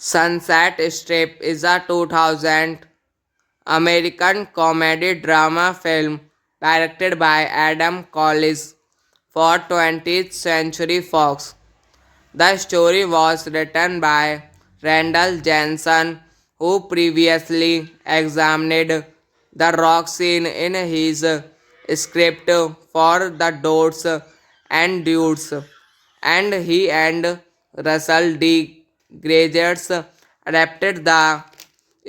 Sunset Strip is a 2000 American comedy drama film directed by Adam Collis for 20th Century Fox. The story was written by Randall Jensen, who previously examined the rock scene in his script for The Dots and Dudes, and he and Russell D. Grazers adapted the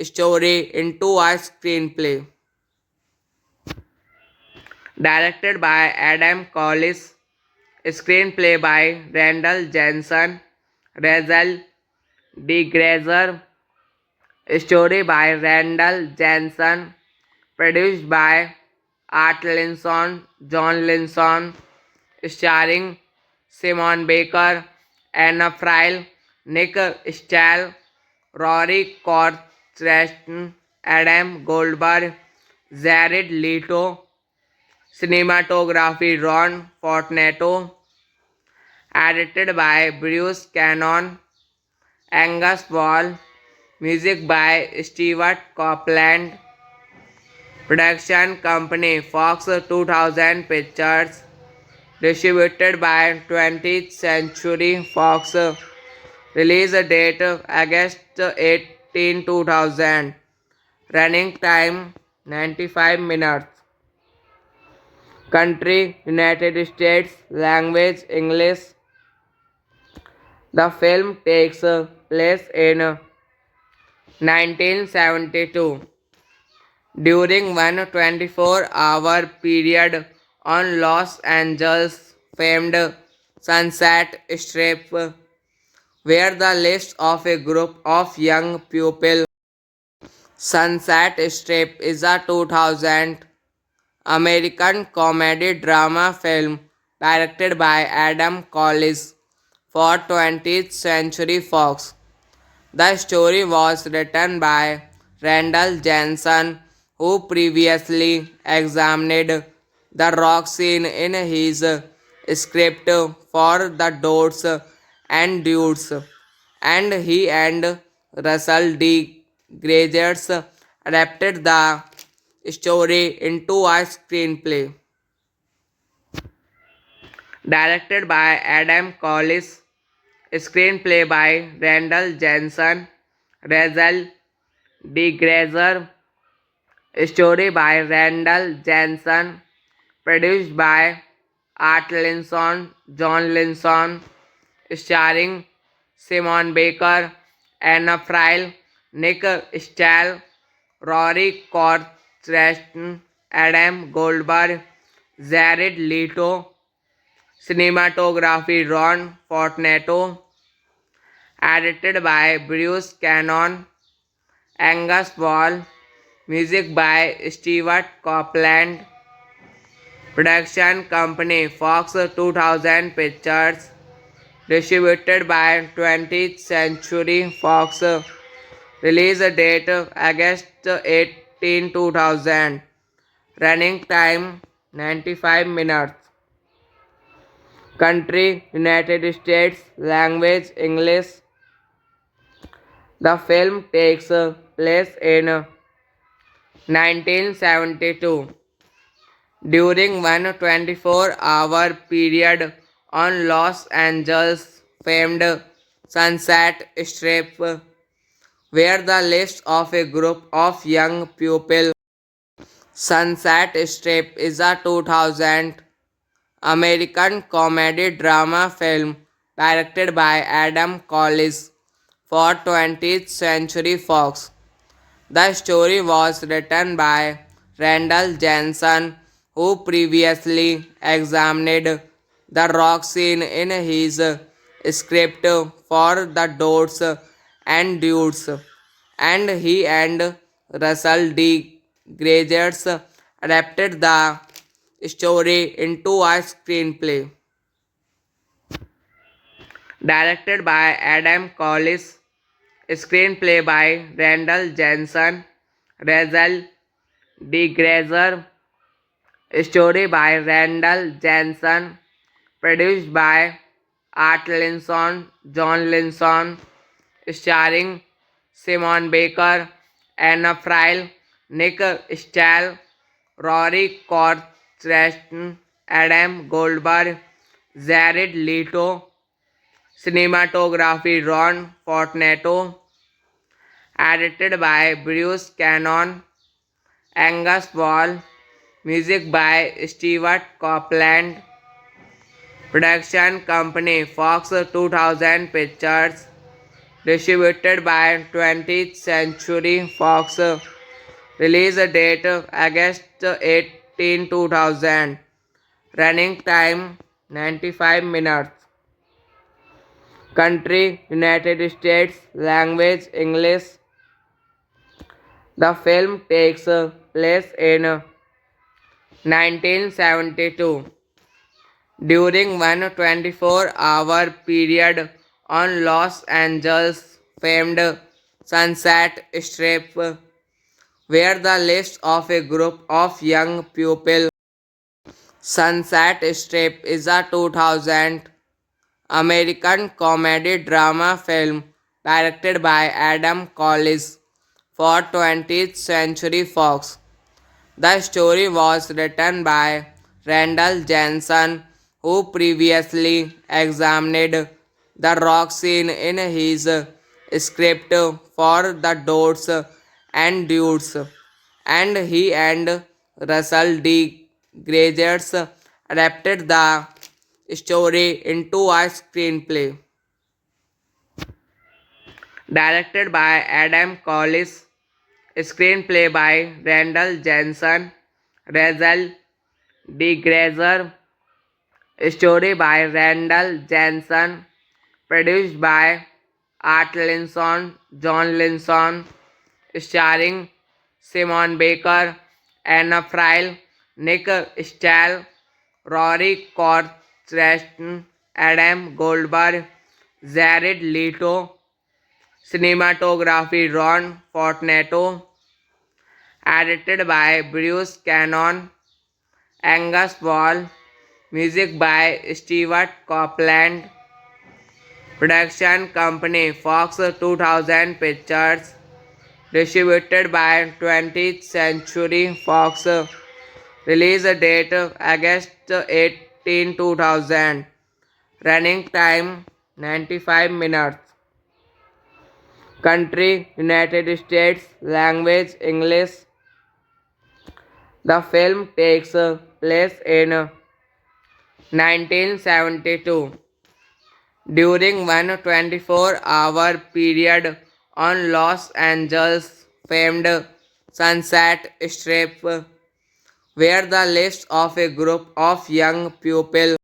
story into a screenplay. Directed by Adam Collis, screenplay by Randall Jensen, Russell D. Grazer, story by Randall Jensen, produced by Art Linson, John Linson, starring Simon Baker, Anna Friel, Nick Stahl, Rory Cortreston, Adam Goldberg, Jared Leto, cinematography Ron Fortunato, edited by Bruce Cannon, Angus Wall, music by Stewart Copeland, production company Fox 2000 Pictures, distributed by 20th Century Fox, release date August 18, 2000, running time 95 minutes, country United States, language English. The film takes place in 1972 during one 24-hour period on Los Angeles' famed Sunset Strip, where the list of a group of young people. Sunset Strip is a 2000 American comedy drama film directed by Adam Collis for 20th Century Fox. The story was written by Randall Jensen, who previously examined the rock scene in his script for The Dots and Dudes, and he and Russell D. Grazers adapted the story into a screenplay. Directed by Adam Collis, screenplay by Randall Jensen, Russell D. Grazer, story by Randall Jensen, produced by Art Linson, John Linson, starring Simon Baker, Anna Friel, Nick Stahl, Rory Cortreston, Adam Goldberg, Jared Leto, cinematography Ron Fortunato, edited by Bruce Cannon, Angus Wall, Music by Stewart Copeland. Production company Fox 2000 Pictures. Distributed by 20th Century Fox. Release date August 18, 2000. Running time 95 minutes. Country United States. Language English. The film takes place in 1972 during one 24-hour period on Los Angeles famed Sunset Strip, where the lives of a group of young people. Sunset Strip is a 2000 American comedy drama film directed by Adam Collis for 20th Century Fox. The story was written by Randall Jensen, who previously examined the rock scene in his script for The Dots and Dudes, and he and Russell D. Gregers adapted the story into a screenplay. Directed by Adam Collis, screenplay by Randall Jensen, Russell D. Grazer, story by Randall Jensen, produced by Art Linson, John Linson, starring Simon Baker, Anna Friel, Nick Stahl, Rory Cortreston, Adam Goldberg, Jared Leto, cinematography Ron Fortunato, edited by Bruce Cannon, Angus Wall, music by Stewart Copeland, production company Fox 2000 Pictures, distributed by 20th Century Fox, release date August 18, 2000, running time 95 minutes, country United States, language English. The film takes place in 1972 during one 24-hour period on Los Angeles famed Sunset Strip, where the lives of a group of young people. Sunset Strip is a 2000 American comedy drama film directed by Adam Collis for 20th Century Fox. The story was written by Randall Jensen, who previously examined the rock scene in his script for The Dots and Dudes, and he and Russell D. Gregers adapted the story into a screenplay. Directed by Adam Collis, screenplay by Randall Jensen, Russell D. Grazer, story by Randall Jensen, produced by Art Linson, John Linson, starring Simon Baker, Anna Friel, Nick Stahl, Rory Cortreston, Adam Goldberg, Jared Leto, cinematography Ron Fortunato, edited by Bruce Cannon, Angus Wall, music by Stewart Copeland, production company Fox 2000 Pictures, distributed by 20th Century Fox, release date August 18, 2000, running time 95 minutes, country United States, language English. The film takes place in 1972 during one 24-hour period on Los Angeles famed Sunset Strip, where the lives of a group of young people.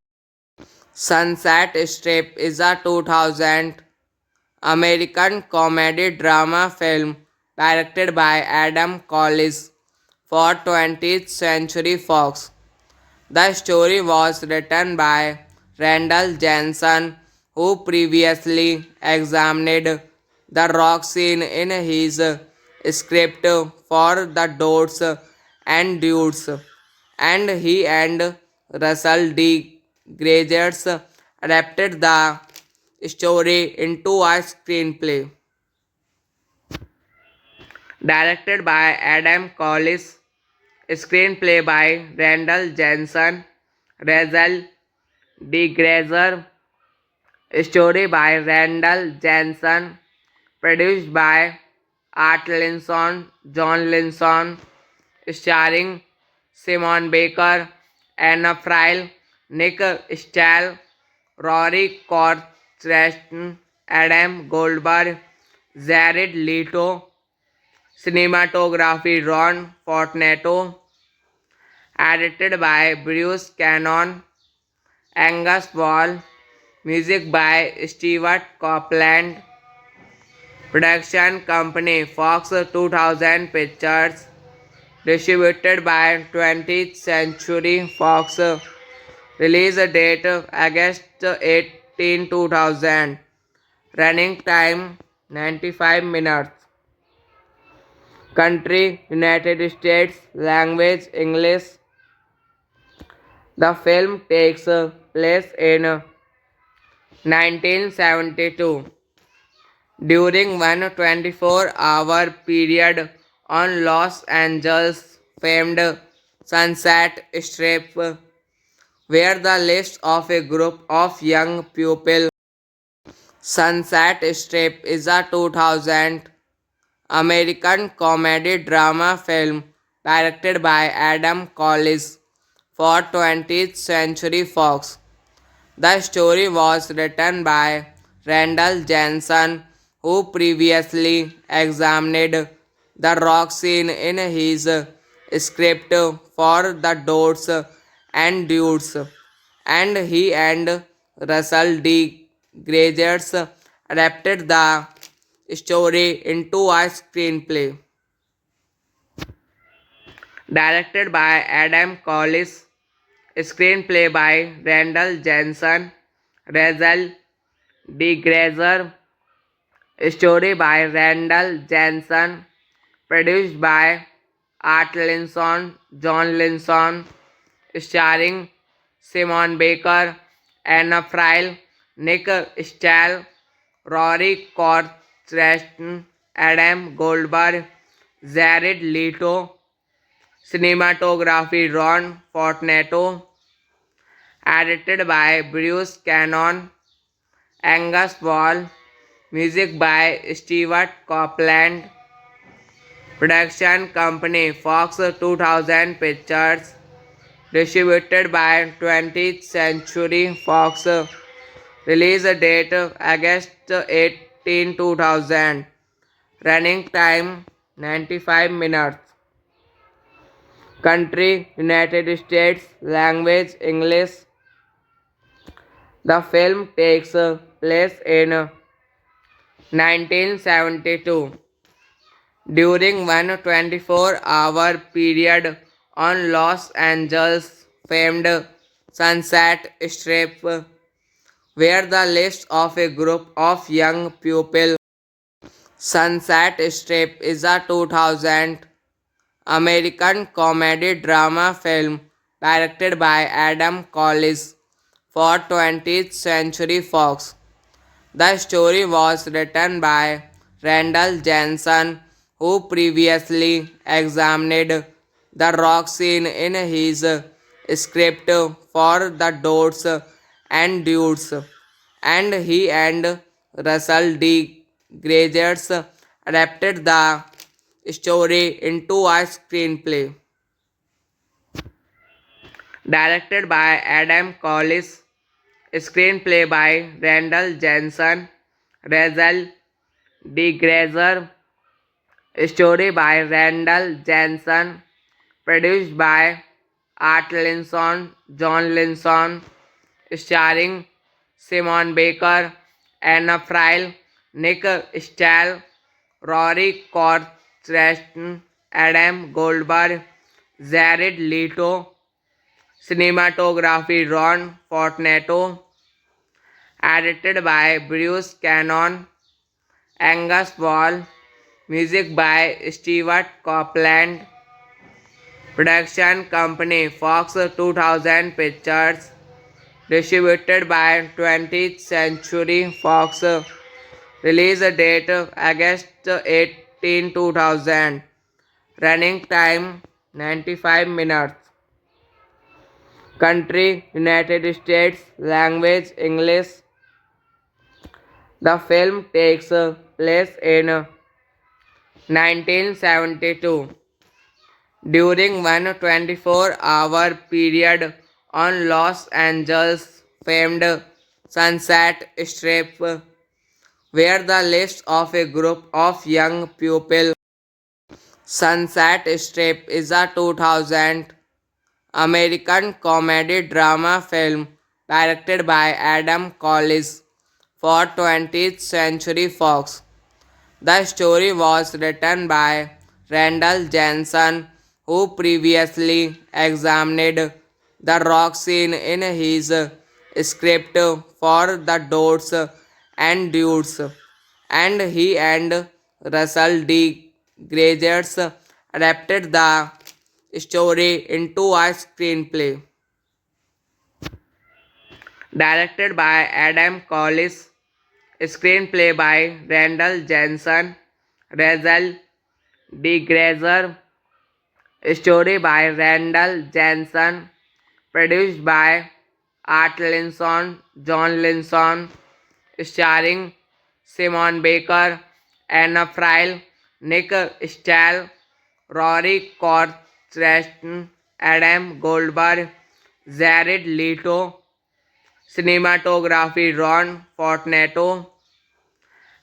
Sunset Strip is a 2000 American comedy drama film directed by Adam Collis for 20th Century Fox. The story was written by Randall Jensen, who previously examined the rock scene in his script for The Dots and Dudes, and he and Russell D. Gregers adapted the story into a screenplay. Directed by Adam Collis, screenplay by Randall Jensen, Russell D. Grazer, story by Randall Jensen, produced by Art Linson, John Linson, starring Simon Baker, Anna Friel, Nick Stahl, Rory Cortreston, Adam Goldberg, Jared Leto, cinematography Ron Fortunato, edited by Bruce Cannon, Angus Wall, music by Stewart Copeland, production company Fox 2000 Pictures, distributed by 20th Century Fox, release date August 18, 2000, running time 95 minutes, country United States, language English. The film takes place in 1972 during one 24-hour period on Los Angeles' famed Sunset Strip, where the list of a group of young pupils. Sunset Strip is a 2000 American comedy drama film directed by Adam Collis for 20th Century Fox. The story was written by Randall Jensen, who previously examined the rock scene in his script for The Dots and Dudes, and he and Russell D. Gregers adapted the story into a screenplay. Directed by Adam Collis, screenplay by Randall Jensen, Russell D. Grazer, story by Randall Jensen, produced by Art Linson, John Linson, starring Simon Baker, Anna Friel, Nick Stahl, Rory Cortreston, Adam Goldberg, Jared Leto, cinematography Ron Fortunato, edited by Bruce Cannon, Angus Wall, music by Stewart Copeland, production company Fox 2000 Pictures, distributed by 20th Century Fox, release date August 18, 2000, running time 95 minutes, country United States, language English. The film takes place in 1972 during one 24-hour period on Los Angeles' famed Sunset Strip, where the list of a group of young pupils. Sunset Strip is a 2000 American comedy drama film directed by Adam Collis for 20th Century Fox. The story was written by Randall Jensen, who previously examined the rock scene in his script for The Dots and Dudes, and he and Russell D. Gregers adapted the story into a screenplay. Directed by Adam Collis, screenplay by Randall Jensen, Russell D. Grazer, story by Randall Jensen, produced by Art Linson, John Linson, starring Simon Baker, Anna Friel, Nick Stahl, Rory Cortreston, Stratton, Adam Goldberg, Jared Leto, cinematography Ron Fortunato, edited by Bruce Cannon, Angus Wall, music by Stewart Copeland, production company Fox 2000 Pictures, distributed by 20th Century Fox, release date August 18, 2000, running time 95 minutes, country United States, language English. The film takes place in 1972 during one 24-hour period on Los Angeles' famed Sunset Strip, where the lives of a group of young people. Sunset Strip is a 2000 American comedy drama film directed by Adam Collis for 20th Century Fox. The story was written by Randall Jensen, who previously examined the rock scene in his script for The Dots and Dudes, and he and Russell D. Gregers adapted the story into a screenplay. Directed by Adam Collis, screenplay by Randall Jensen, Russell D. Grazer, story by Randall Jensen, produced by Art Linson, John Linson, starring Simon Baker, Anna Friel, Nick Stahl, Rory Corstration, Adam Goldberg, Jared Leto, cinematography Ron Fortunato,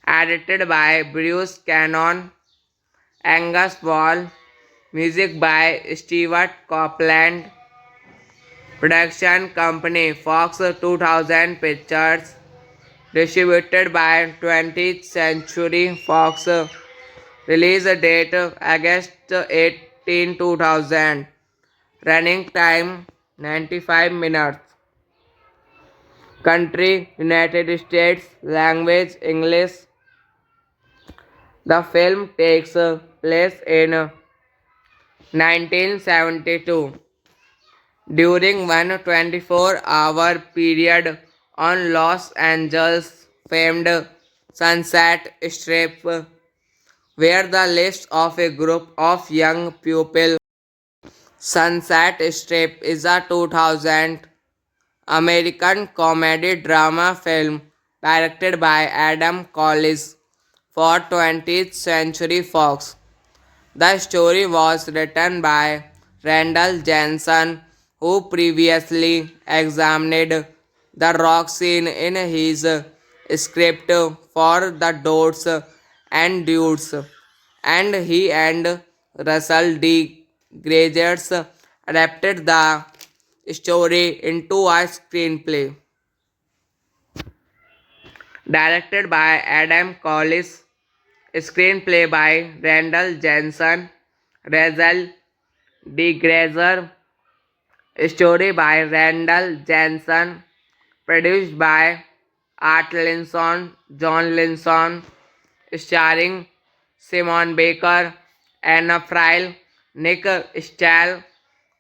edited by Bruce Cannon, Angus Wall, music by Stewart Copeland, production company Fox 2000 Pictures, distributed by 20th Century Fox, release date August 18, 2000, running time 95 minutes, country United States, language English. The film takes place in 1972 during one 24-hour period on Los Angeles' famed Sunset Strip, where the lives of a group of young people. Sunset Strip is a 2000 American comedy drama film directed by Adam Collis for 20th Century Fox. The story was written by Randall Jensen, who previously examined the rock scene in his script for The Dots and Dudes, and he and Russell D. Gregers adapted the story into a screenplay. Directed by Adam Collis, screenplay by Randall Jensen, Russell D. Grazer, story by Randall Jensen, produced by Art Linson, John Linson, starring Simon Baker, Anna Friel, Nick Stahl,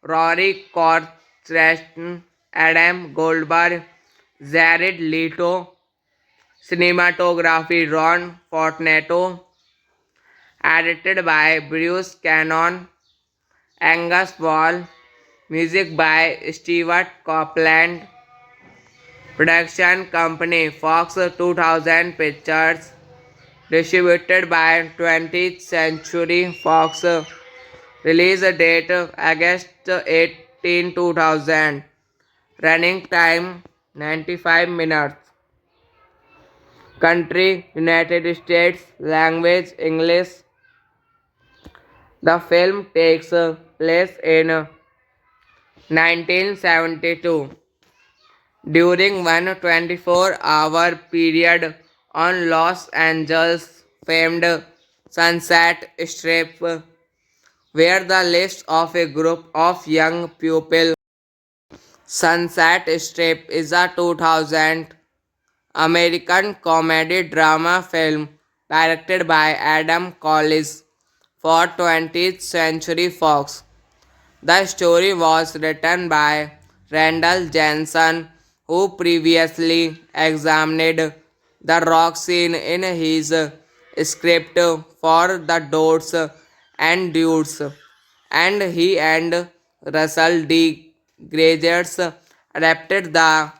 Rory Corstration, Adam Goldberg, Jared Leto, cinematography Ron Fortunato, edited by Bruce Cannon, Angus Wall, music by Stewart Copeland, production company Fox 2000 Pictures, distributed by 20th Century Fox, release date August 18, 2000, running time 95 minutes, country United States, language English. The film takes place in 1972 during one 24-hour period on Los Angeles' famed Sunset Strip, where the list of a group of young pupils. Sunset Strip is a 2000 American comedy drama film directed by Adam Collis for 20th Century Fox. The story was written by Randall Jensen, who previously examined the rock scene in his script for The Dots and Dudes, and he and Russell D. Gregers adapted the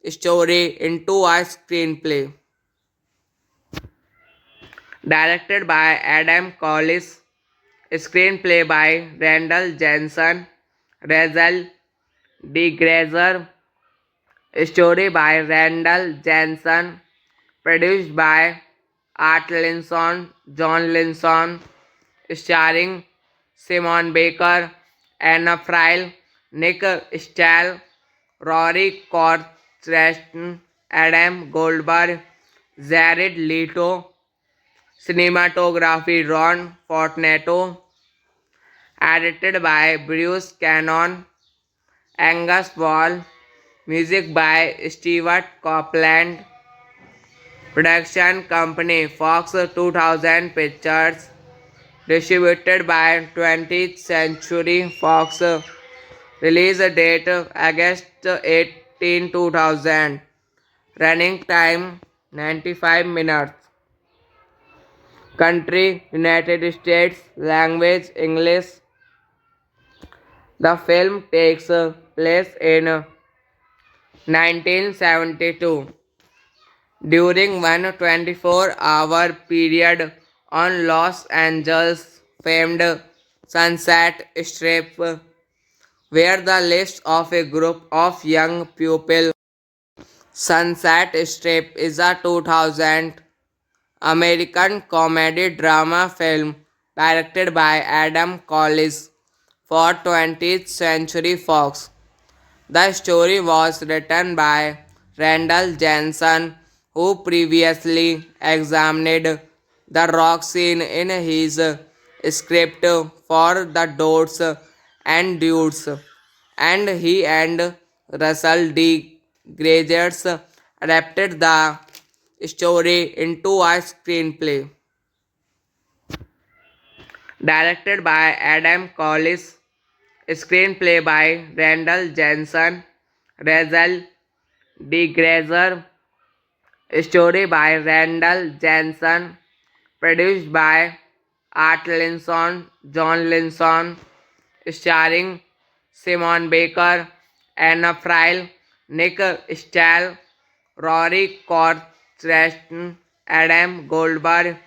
story into a screenplay. Directed by Adam Collis, screenplay by Randall Jensen, Russell D. Grazer, story by Randall Jensen, produced by Art Linson, John Linson, starring Simon Baker, Anna Friel, Nick Stahl, Rory Cortreston, Adam Goldberg, Jared Leto, cinematography Ron Fortunato, edited by Bruce Cannon, Angus Wall, music by Stewart Copeland, production company Fox 2000 Pictures, distributed by 20th Century Fox, release date August 18, 2000, running time 95 minutes, country United States, language English. The film takes place in 1972 during one 24-hour period on Los Angeles' famed Sunset Strip, where the list of a group of young pupils. Sunset Strip is a 2000 American comedy drama film directed by Adam Collis for 20th Century Fox. The story was written by Randall Jensen, who previously examined the rock scene in his script for The Dots and Dudes, and he and Russell D. Gregers adapted the story into a screenplay. Directed by Adam Collis, screenplay by Randall Jensen, Russell D. Grazer, story by Randall Jensen, produced by Art Linson, John Linson, starring Simon Baker, Anna Friel, Nick Stahl, Rory Cortreston, Adam Goldberg,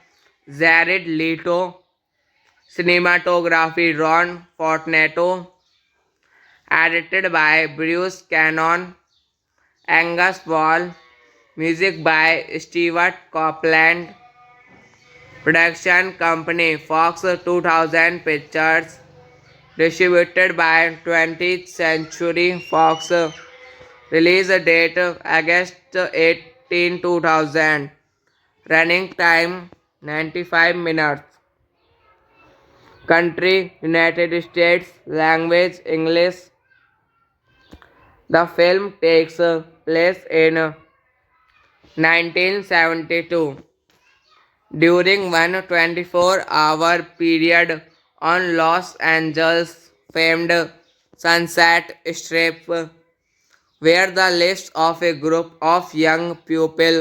Jared Leto, cinematography Ron Fortunato, edited by Bruce Cannon, Angus Wall, music by Stewart Copeland, production company Fox 2000 Pictures, distributed by 20th Century Fox, release date August 18, 2000, running time 95 minutes, country United States, language English. The film takes place in 1972 during one 24-hour period on Los Angeles' famed Sunset Strip, where the list of a group of young pupils.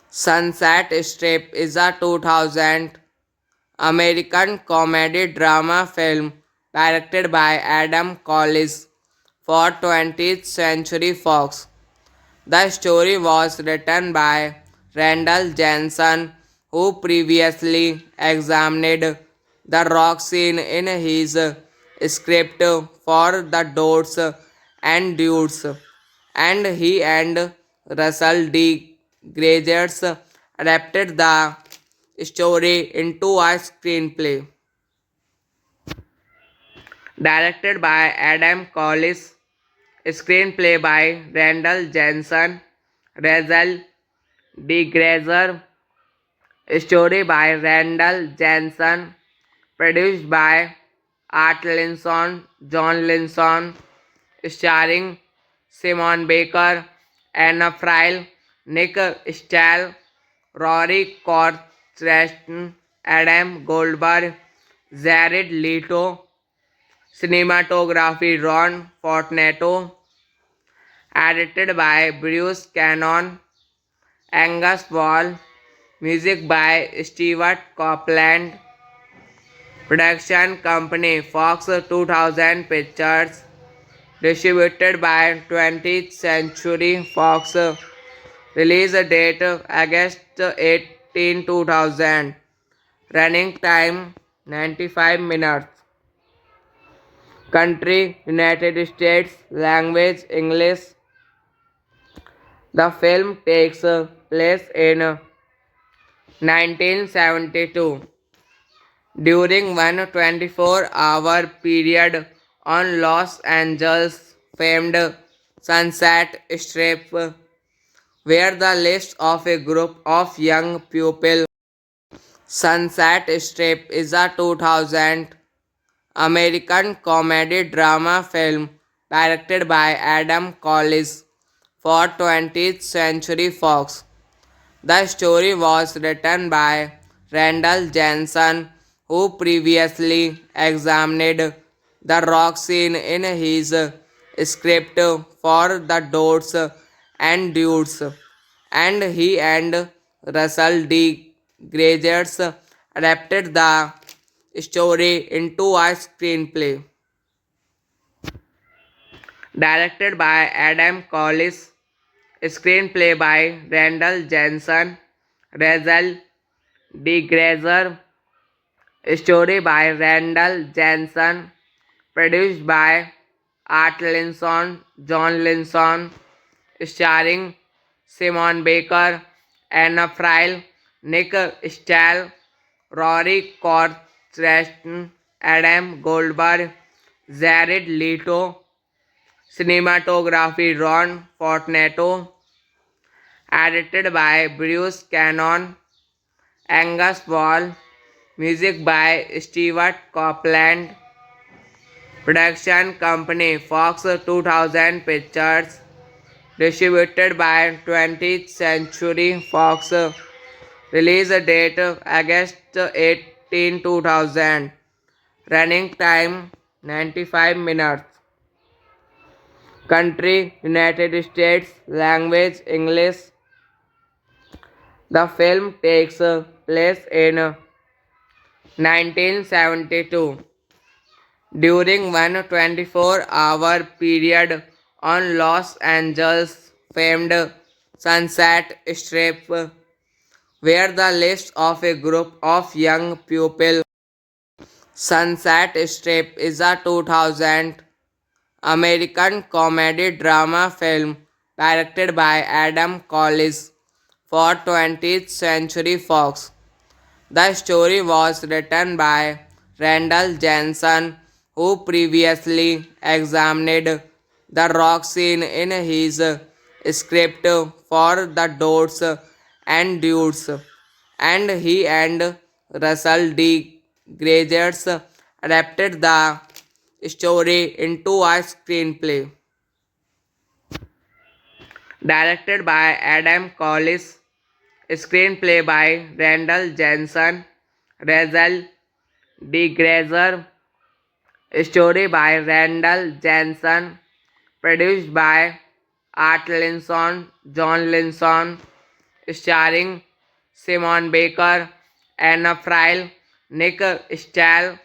Sunset Strip is a 2000 American comedy drama film directed by Adam Collis for 20th Century Fox. The story was written by Randall Jensen, who previously examined the rock scene in his script for The Dots and Dudes, and he and Russell D. Gregers adapted the story into a screenplay. Directed by Adam Collis, screenplay by Randall Jensen, Russell D. Grazer, Story by Randall Jensen. Produced by Art Linson, John Linson. Starring Simon Baker, Anna Friel, Nick Stahl, Rory Cortreston, Adam Goldberg, Jared Leto. Cinematography Ron Fortunato. Edited by Bruce Cannon, Angus Wall. Music by Stewart Copeland. Production company Fox 2000 Pictures. Distributed by 20th Century Fox. Release date August 18, 2000. Running time 95 minutes. Country United States. Language English. The film takes place in 1972 during one 24-hour period on Los Angeles' famed Sunset Strip, where the list of a group of young people. Sunset Strip is a 2000 American comedy drama film directed by Adam Collis for 20th Century Fox. The story was written by Randall Jensen, who previously examined the rock scene in his script for The Dots and Dudes, and he and Russell D. Gregers adapted the story into a screenplay. Directed by Adam Collis, screenplay by Randall Jensen, Russell D. Grazer, story by Randall Jensen, produced by Art Linson, John Linson, starring Simon Baker, Anna Friel, Nick Stahl, Rory Cortreston, Adam Goldberg, Jared Leto. Cinematography Ron Fortunato. Edited by Bruce Cannon, Angus Wall. Music by Stewart Copeland. Production company Fox 2000 Pictures. Distributed by 20th Century Fox. Release date August 18, 2000. Running time 95 minutes. Country United States. Language English. The film takes place in 1972 during one 24-hour period on Los Angeles' famed Sunset Strip, where the list of a group of young people. Sunset Strip is a 2000 American comedy drama film directed by Adam Collis for 20th Century Fox. The story was written by Randall Jensen, who previously examined the rock scene in his script for The Dots and Dudes, and he and Russell D. Gregers adapted the story into a screenplay. Directed by Adam Collis, screenplay by Randall Jensen, Russell D. Grazer, story by Randall Jensen, produced by Art Linson, John Linson, starring Simon Baker, Anna Friel, Nick Stahl,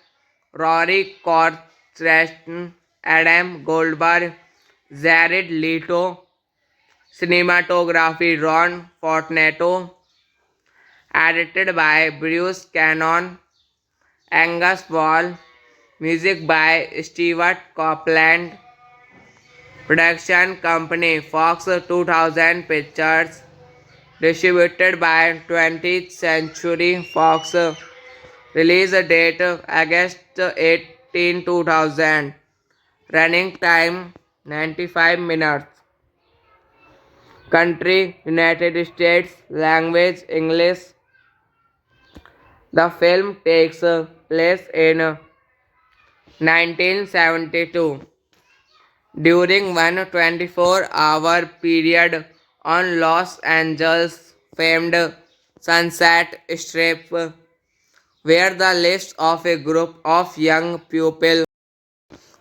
Rory Cortreston, Adam Goldberg, Jared Leto. Cinematography Ron Fortunato. Edited by Bruce Cannon, Angus Wall. Music by Stewart Copeland. Production company Fox 2000 Pictures. Distributed by 20th Century Fox. Release date August 18, 2000. Running time 95 minutes. Country United States. Language English. The film takes place in 1972 during one 24-hour period on Los Angeles' famed Sunset Strip, where the lives of a group of young people.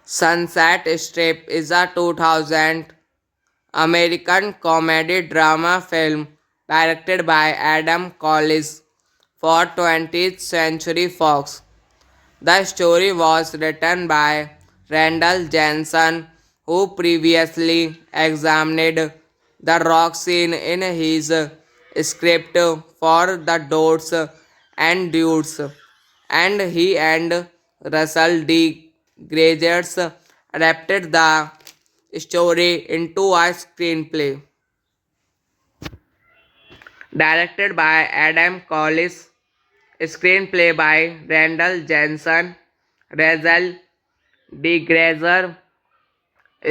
Sunset Strip is a 2000 American comedy drama film directed by Adam Collis for 20th Century Fox. The story was written by Randall Jensen, who previously examined the rock scene in his script for The Dots and Dudes, and he and Russell D. Grazers adapted the story into a screenplay. Directed by Adam Collis, screenplay by Randall Jensen, Russell D. Grazer,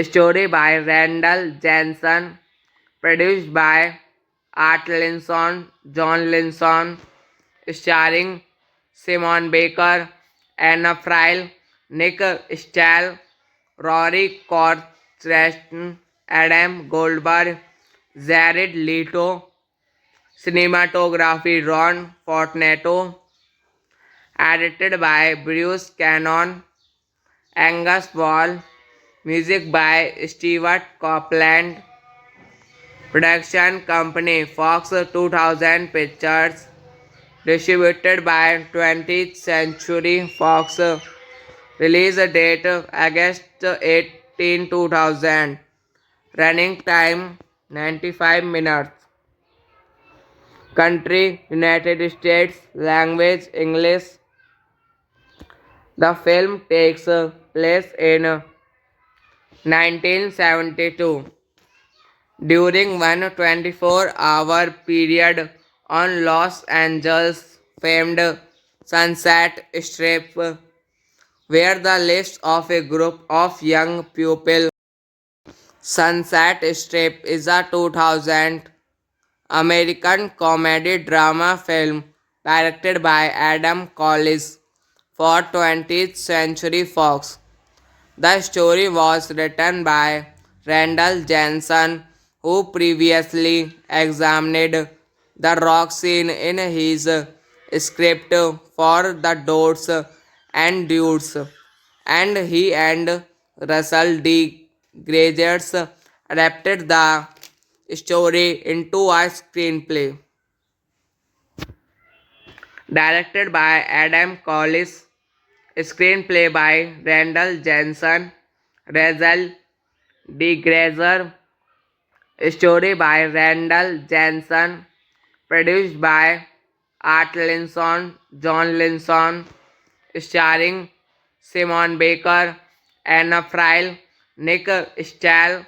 story by Randall Jensen, produced by Art Linson, John Linson, starring Simon Baker, Anna Friel, Nick Stahl, Rory Cortreston, Adam Goldberg, Jared Leto, cinematography Ron Fortunato, edited by Bruce Cannon, Angus Wall, music by Stewart Copeland, production company Fox 2000 Pictures, distributed by 20th Century Fox, release date August 18, 2000, running time 95 minutes, country United States, language English. The film takes place in 1972 during one 24-hour period on Los Angeles' famed Sunset Strip, where the lives of a group of young people. Sunset Strip is a 2000 American comedy drama film directed by Adam Collis for 20th Century Fox. The story was written by Randall Jensen, who previously examined the rock scene in his script for The Dots and Dudes, and he and Russell D. Grazers adapted the story into a screenplay. Directed by Adam Collis, screenplay by Randall Jensen, Russell D. Grazer, story by Randall Jensen, produced by Art Linson, John Linson, starring Simon Baker, Anna Friel, Nick Stahl,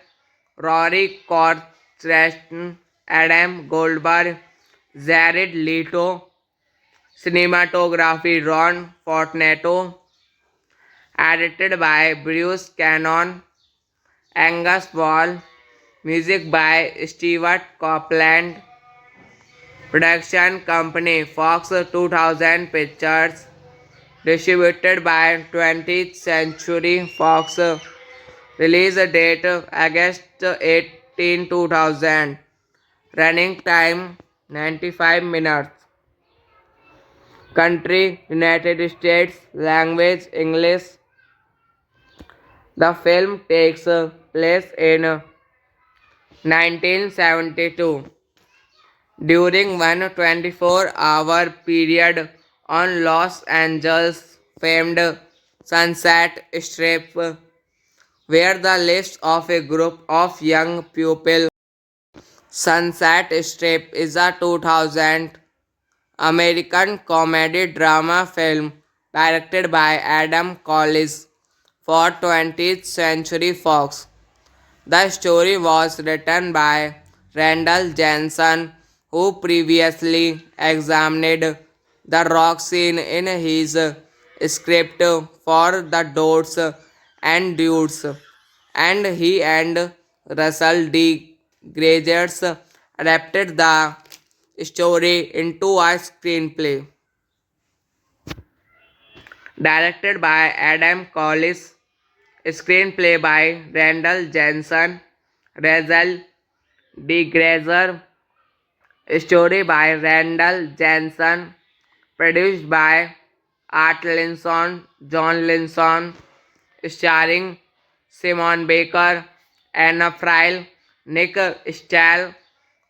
Rory Cortreston, Adam Goldberg, Jared Leto, cinematography Ron Fortunato, edited by Bruce Cannon, Angus Wall, music by Stewart Copeland, production company Fox 2000 Pictures, distributed by 20th Century Fox, release date August 18, 2000, running time 95 minutes, country United States, language English. The film takes place in 1972 during one 24-hour period on Los Angeles' famed Sunset Strip, where the lives of a group of young people. Sunset Strip is a 2000 American comedy drama film directed by Adam Collis for 20th Century Fox. The story was written by Randall Jensen, who previously examined the rock scene in his script for The Dots and Dudes, and he and Russell D. Grazers adapted the story into a screenplay. Directed by Adam Collis. Screenplay by Randall Jensen, Rachel D. Grazer. Story by Randall Jensen. Produced by Art Linson, John Linson. Starring Simon Baker, Anna Friel, Nick Stahl,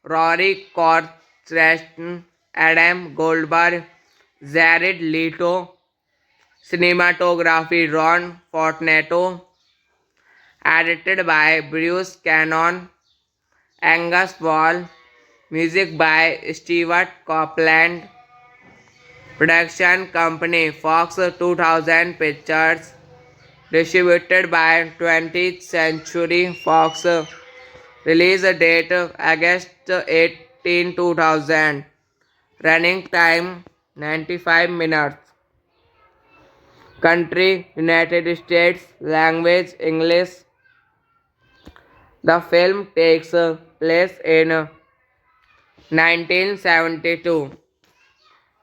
Rory Cortreston, Adam Goldberg, Jared Leto. Cinematography Ron Fortunato. Edited by Bruce Cannon, Angus Wall. Music by Stewart Copeland. Production company Fox 2000 Pictures. Distributed by 20th Century Fox. Release date August 18, 2000. Running time 95 minutes. Country United States. Language English. The film takes place in 1972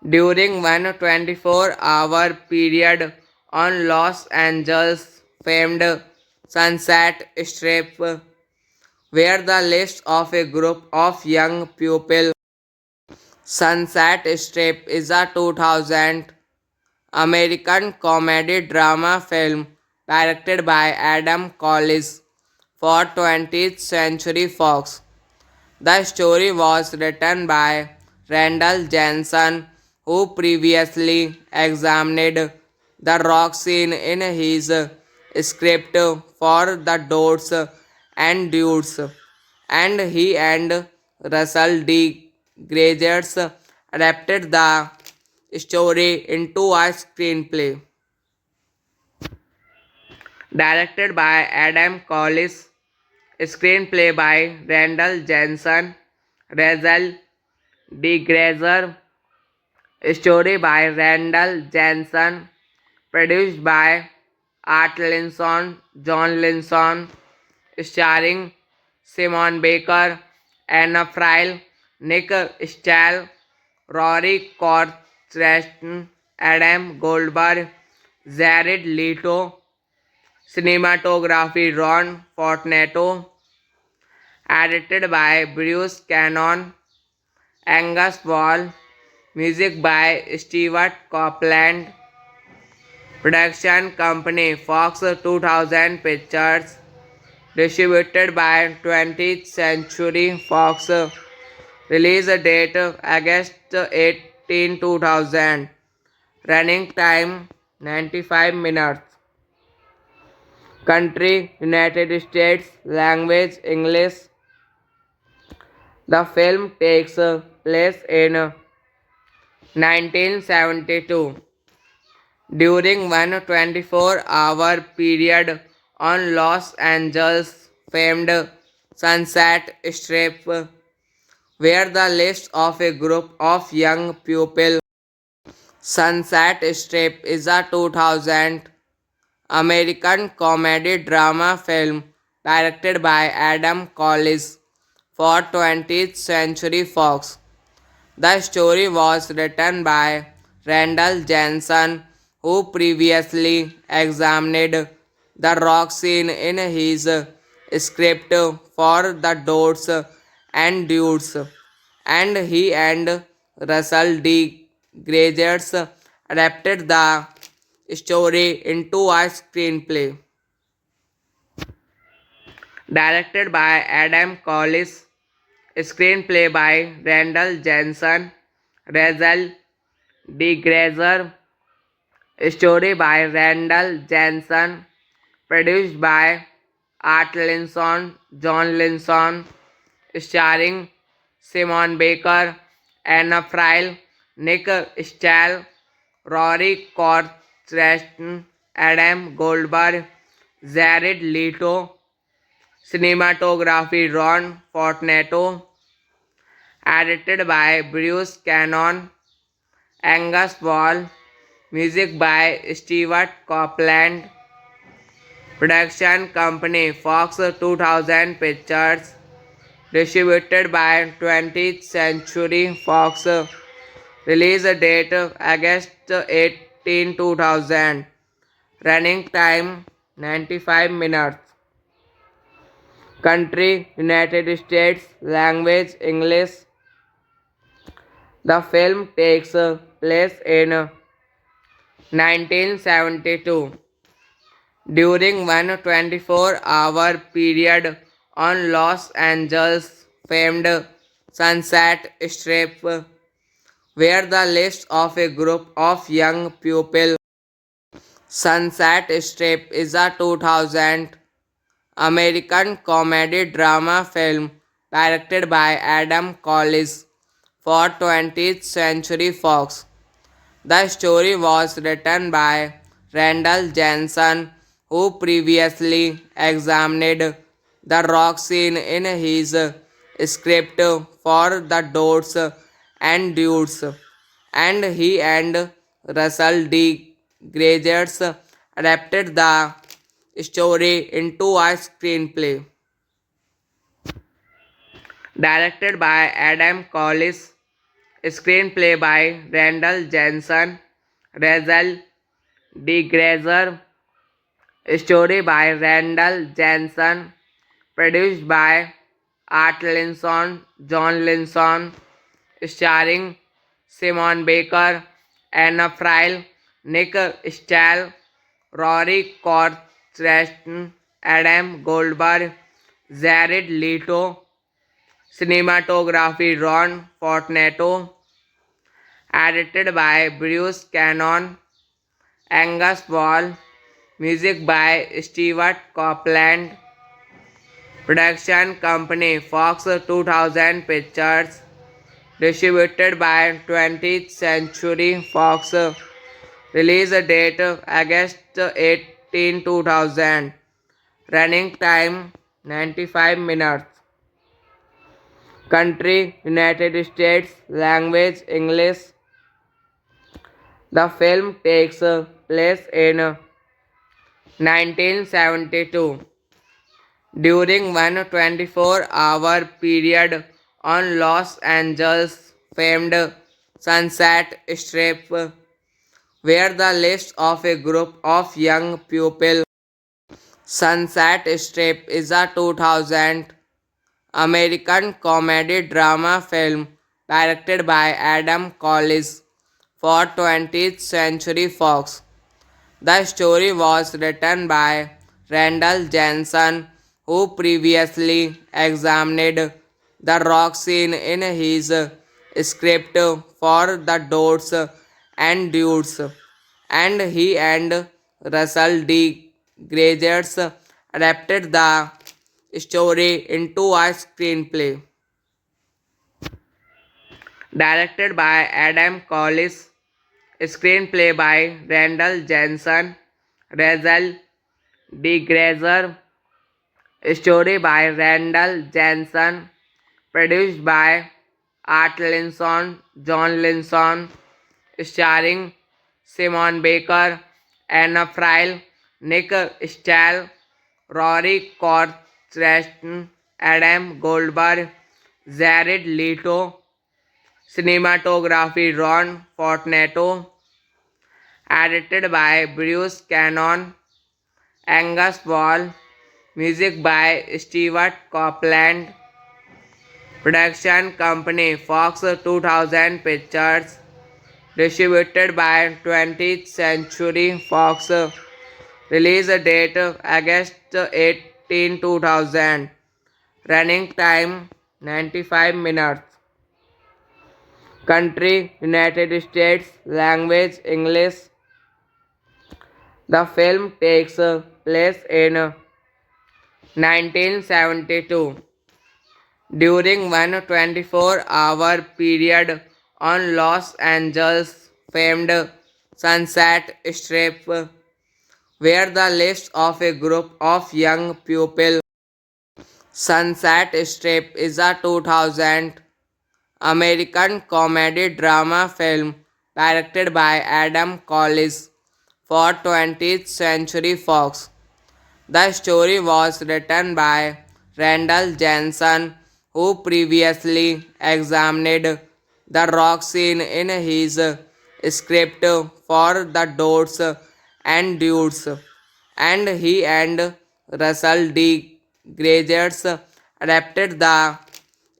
during one 24-hour period on Los Angeles' famed Sunset Strip, where the list of a group of young people. Sunset Strip is a 2000 American comedy drama film directed by Adam Collis for 20th Century Fox. The story was written by Randall Jensen, who previously examined the rock scene in his script for The Dots and Dudes, and he and Russell D. Grazers adapted the story into a screenplay. Directed by Adam Collis. Screenplay by Randall Jensen, Rachel D. Grazer. Story by Randall Jensen. Produced by Art Linson, John Linson. Starring Simon Baker, Anna Friel, Nick Stahl, Rory Cortreston, Adam Goldberg, Jared Leto. Cinematography Ron Fortunato. Edited by Bruce Cannon, Angus Wall. Music by Stewart Copeland. Production company Fox 2000 Pictures. Distributed by 20th Century Fox. Release date August 18, 2000. Running time 95 minutes. Country United States. Language English. The film takes place in 1972 during one 24-hour period on Los Angeles' famed Sunset Strip, where the list of a group of young people. Sunset Strip is a 2000 American comedy drama film directed by Adam Collis for 20th Century Fox. The story was written by Randall Jensen, who previously examined the rock scene in his script for The Dots and Dudes, and he and Russell D. Grazers adapted the story into a screenplay. Directed by Adam Collis. Screenplay by Randall Jensen, Rachel D. Grazer. Story by Randall Jensen. Produced by Art Linson, John Linson. Starring Simon Baker, Anna Friel, Nick Stahl, Rory Cortreston, Adam Goldberg, Jared Leto. Cinematography Ron Fortunato. Edited by Bruce Cannon, Angus Wall. Music by Stewart Copeland. Production company Fox 2000 Pictures. Distributed by 20th Century Fox. Release date August 18 2000. Running time 95 minutes. Country United States. Language English. The film takes place in 1972 during one 24-hour period on Los Angeles' famed Sunset Strip, where the list of a group of young pupils. Sunset Strip is a 2000 American comedy drama film directed by Adam Collis for 20th Century Fox. The story was written by Randall Jensen, who previously examined the rock scene in his script for The Dots and Dudes, and he and Russell D. Graziers adapted the story into a screenplay. Directed by Adam Collis, screenplay by Randall Jensen, Russell D. Grazer, story by Randall Jensen, produced by Art Linson, John Linson, starring Simon Baker, Anna Friel, Nick Stahl, Rory Cortreston, Adam Goldberg, Jared Leto, cinematography Ron Fortunato, edited by Bruce Cannon, Angus Wall, music by Stewart Copeland, production company Fox 2000 Pictures, distributed by 20th Century Fox, release date August 18 2000, running time 95 minutes, country United States, language English. The film takes place in 1972 during one 24-hour period on Los Angeles' famed Sunset Strip, where the list of a group of young pupils. Sunset Strip is a 2000 American comedy drama film directed by Adam Collis for 20th Century Fox. The story was written by Randall Jensen, who previously examined the rock scene in his script for The Dots and Dudes, and he and Russell D. Graziers adapted the story into a screenplay. Directed by Adam Collis, screenplay by Randall Jensen, Russell D. Grazer, story by Randall Jensen, produced by Art Linson, John Linson, starring Simon Baker, Anna Friel, Nick Stahl, Rory Cortreston, Adam Goldberg, Jared Leto, cinematography Ron Fortunato, edited by Bruce Cannon, Angus Wall, music by Stewart Copeland, production company Fox 2000 Pictures, distributed by 20th Century Fox, release date August 18 2000, running time 95 minutes, country United States, language English. The film takes place in 1972 during one 24-hour period on Los Angeles' famed Sunset Strip, where the list of a group of young pupils. Sunset Strip is a 2000 American comedy drama film directed by Adam Collis for 20th Century Fox. The story was written by Randall Jensen, who previously examined the rock scene in his script for the Dots and Dudes, and he and Russell D. Graziers adapted the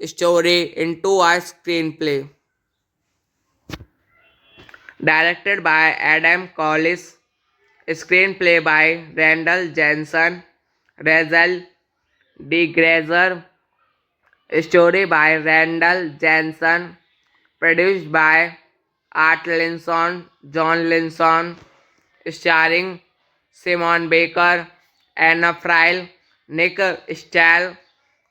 story into a screenplay. Directed by Adam Collis, screenplay by Randall Jensen, Rachel D. Grazer, story by Randall Jensen, produced by Art Linson, John Linson, starring Simon Baker, Anna Friel, Nick Stahl,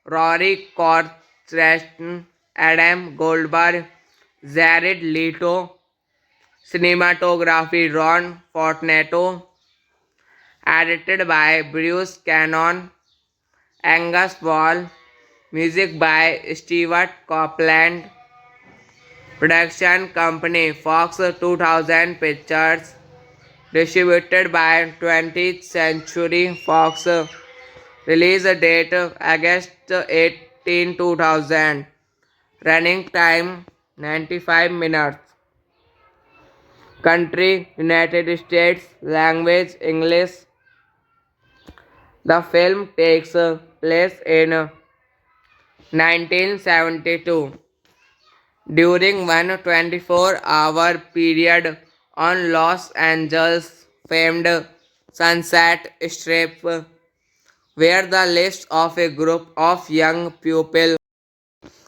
Rory Cortreston, Adam Goldberg, Jared Leto, cinematography Ron Fortunato, edited by Bruce Cannon, Angus Wall, music by Stewart Copeland, production company Fox 2000 Pictures, distributed by 20th Century Fox, release date August 18, 2000, running time 95 minutes, country United States, language English. The film takes place in 1972 during one 24-hour period on Los Angeles' famed Sunset Strip, where the list of a group of young people.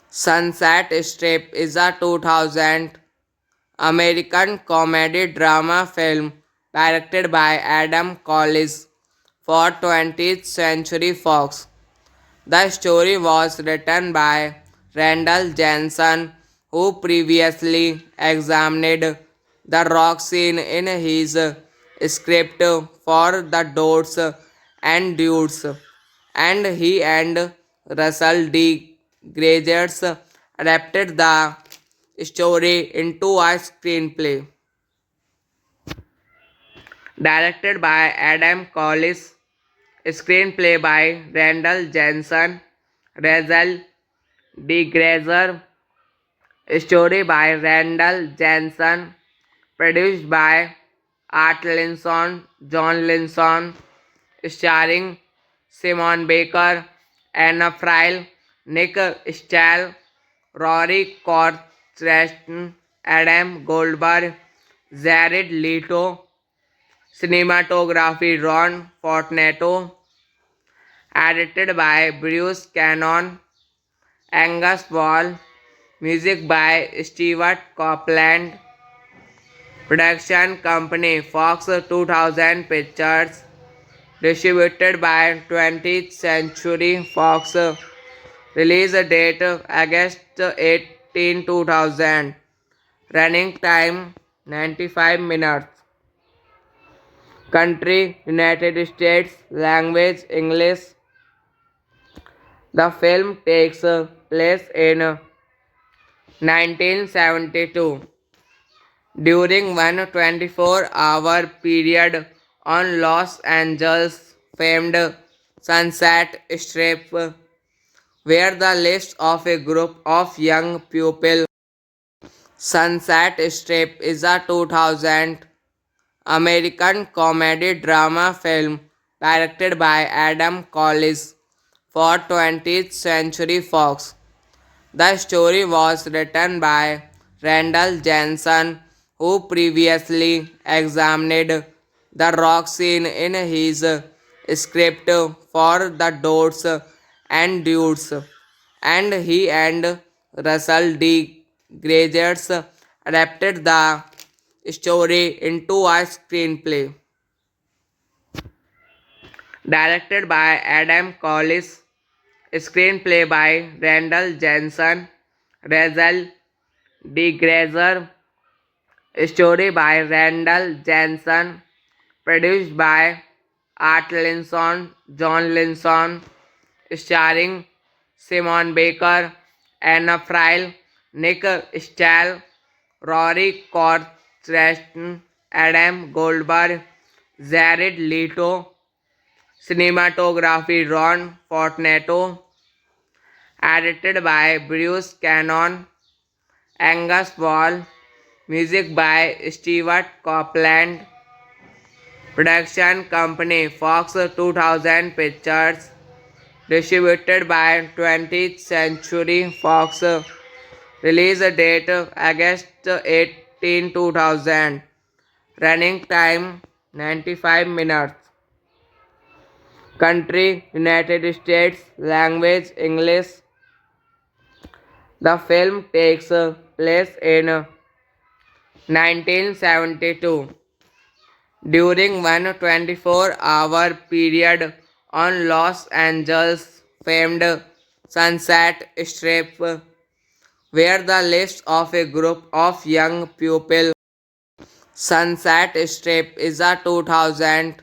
Sunset Strip is a 2000 American comedy drama film directed by Adam Collis for 20th Century Fox. The story was written by Randall Jensen, who previously examined the rock scene in his script for the Dots and Dudes, and he and Russell D. Graziers adapted the story into a screenplay. Directed by Adam Collis, screenplay by Randall Jensen, Rachel D. Grazer, story by Randall Jensen, produced by Art Linson, John Linson, starring Simon Baker, Anna Friel, Nick Stahl, Rory Cortreston, Adam Goldberg, Jared Leto, cinematography Ron Fortunato, edited by Bruce Cannon, Angus Wall, music by Stewart Copeland, production company Fox 2000 Pictures, distributed by 20th Century Fox, release date August 18, 2000, running time 95 minutes, country United States, language English. The film takes place in 1972 during one 24-hour period on Los Angeles' famed Sunset Strip, where the list of a group of young people. Sunset Strip is a 2000 American comedy drama film directed by Adam Collis for 20th Century Fox. The story was written by Randall Jensen, who previously examined the rock scene in his script for the Dots and Dudes, and he and Russell D. Graziers adapted the story into a screenplay. Directed by Adam Collis, screenplay by Randall Jensen, Rachel D. Grazer, story by Randall Jensen, produced by Art Linson, John Linson, starring Simon Baker, Anna Friel, Nick Stahl, Rory Cortreston, Adam Goldberg, Jared Leto, cinematography Ron Fortunato, edited by Bruce Cannon, Angus Wall, Music by Stewart Copeland. Production company Fox 2000 Pictures. Distributed by 20th Century Fox. Release date August 18, 2000. Running time 95 minutes. Country United States. Language English. The film takes place in 1972 during one 24-hour period on Los Angeles' famed Sunset Strip, where the lives of a group of young people. Sunset Strip is a 2000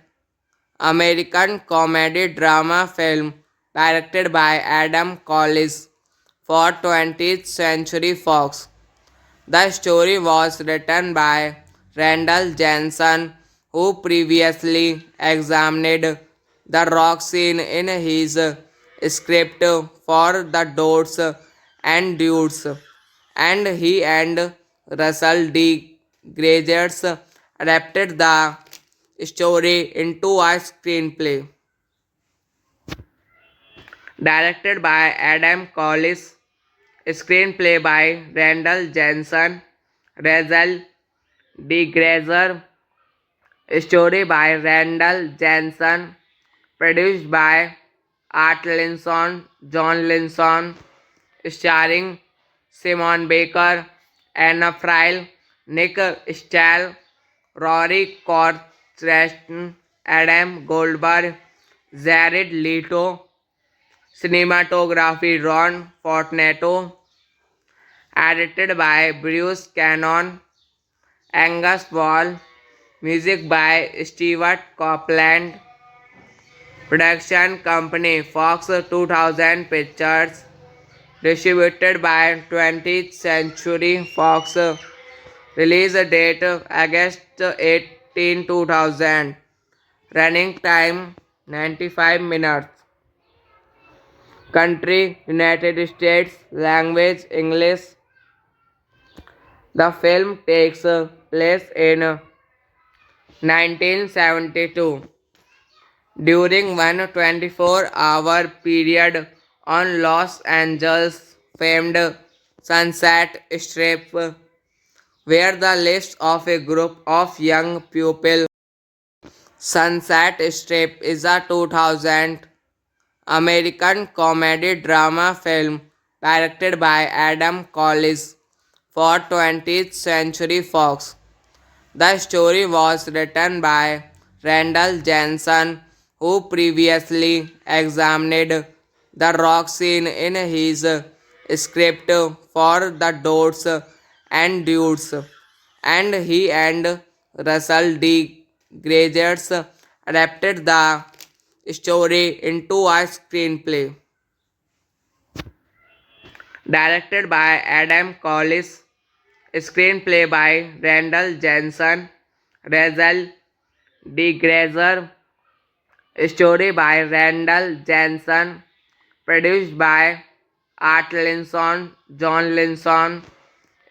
American comedy drama film directed by Adam Collis for 20th Century Fox. The story was written by Randall Jensen, who previously examined the rock scene in his script for The Dots and Dudes, and he and Russell D. Gregers adapted the story into a screenplay. Directed by Adam Collis, screenplay by Randall Jensen, Russell D. Grazer, story by Randall Jensen, produced by Art Linson, John Linson, starring Simon Baker, Anna Friel, Nick Stahl, Rory Cortreston, Adam Goldberg, Jared Leto, cinematography Ron Fortunato, edited by Bruce Cannon, Angus Wall, music by Stewart Copeland, production company Fox 2000 Pictures, distributed by 20th Century Fox, release date August 18, 2000, running time 95 minutes, country United States, language English. The film takes place in 1972 during one 24-hour period on Los Angeles' famed Sunset Strip, where the lives of a group of young people. Sunset Strip is a 2000 American comedy drama film directed by Adam Collis for 20th Century Fox. The story was written by Randall Jensen, who previously examined the rock scene in his script for The Dots and Dudes, and he and Russell D. Gregers adapted the story into a screenplay. Directed by Adam Collis, screenplay by Randall Jensen, Russell D. Grazer, story by Randall Jensen, produced by Art Linson, John Linson,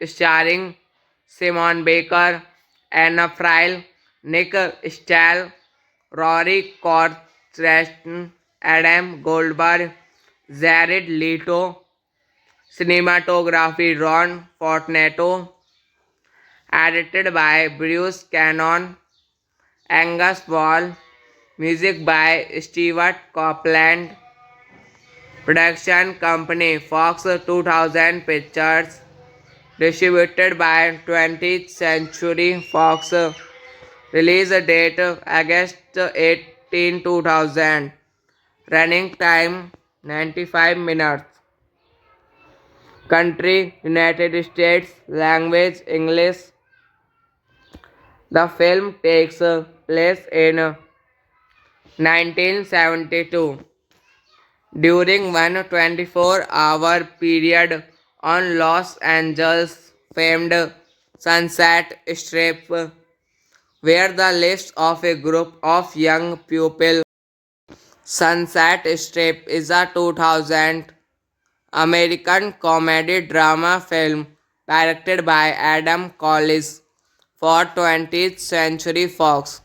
starring Simon Baker, Anna Friel, Nick Stahl, Rory Cortreston, Adam Goldberg, Jared Leto, cinematography Ron Fortunato, edited by Bruce Cannon, Angus Wall, music by Stewart Copeland, production company Fox 2000 Pictures, distributed by 20th Century Fox, release date August 18, 2000, running time 95 minutes, country United States, language English. The film takes place in 1972 during one 24-hour period on Los Angeles' famed Sunset Strip, where the lives of a group of young people. Sunset Strip is a 2000 American comedy drama film directed by Adam Collis for 20th Century Fox.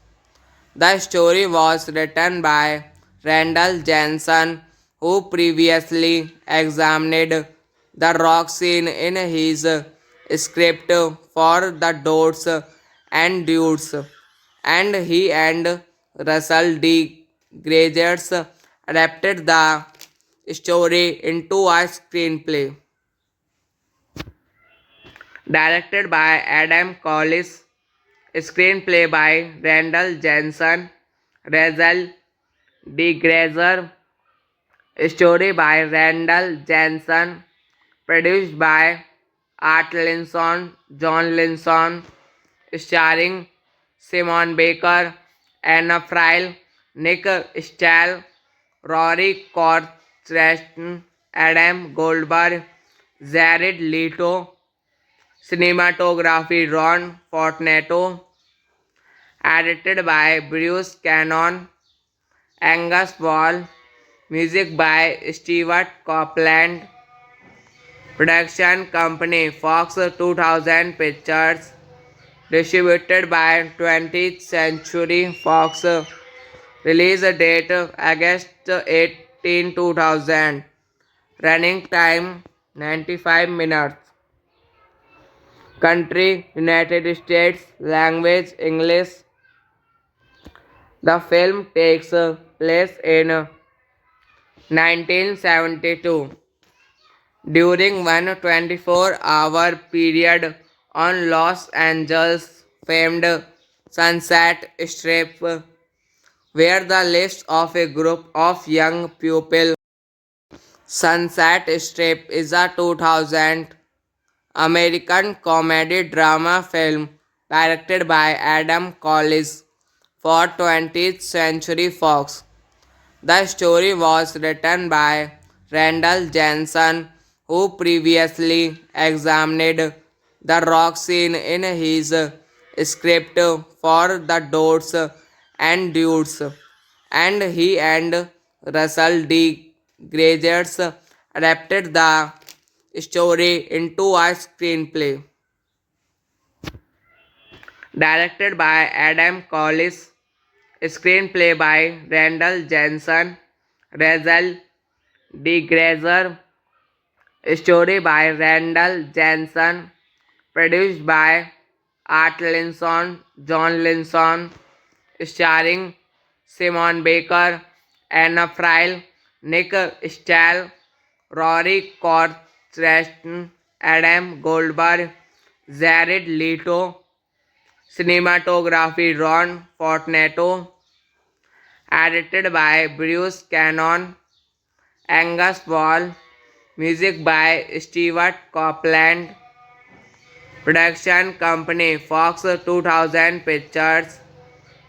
The story was written by Randall Jensen, who previously examined the rock scene in his script for The Dots and Dudes, and he and Russell D. Gregers adapted the story into a screenplay. Directed by Adam Collis, screenplay by Randall Jensen, Russell D. Grazer, story by Randall Jensen, produced by Art Linson, John Linson, starring Simon Baker, Anna Friel, Nick Stahl, Rory Cortreston, Adam Goldberg, Jared Leto, cinematography Ron Fortunato, edited by Bruce Cannon, Angus Wall, music by Stewart Copeland, production company Fox 2000 Pictures, distributed by 20th Century Fox, release date August 18, 2000, running time 95 minutes, country United States, language English. The film takes place in 1972 during one 24-hour period on Los Angeles' famed Sunset Strip, where the lives of a group of young people. Sunset Strip is a 2000 American comedy drama film directed by Adam Collis for 20th Century Fox. The story was written by Randall Jensen, who previously examined the rock scene in his script for The Dots and Dudes, and he and Russell D. Gregers adapted the story into a screenplay. Directed by Adam Collis, screenplay by Randall Jensen, Russell D. Grazer, story by Randall Jensen, produced by Art Linson, John Linson, starring Simon Baker, Anna Friel, Nick Stahl, Rory Cortreston, Adam Goldberg, Jared Leto, cinematography Ron Fortunato, edited by Bruce Cannon, Angus Wall, music by Stewart Copeland, production company Fox 2000 Pictures,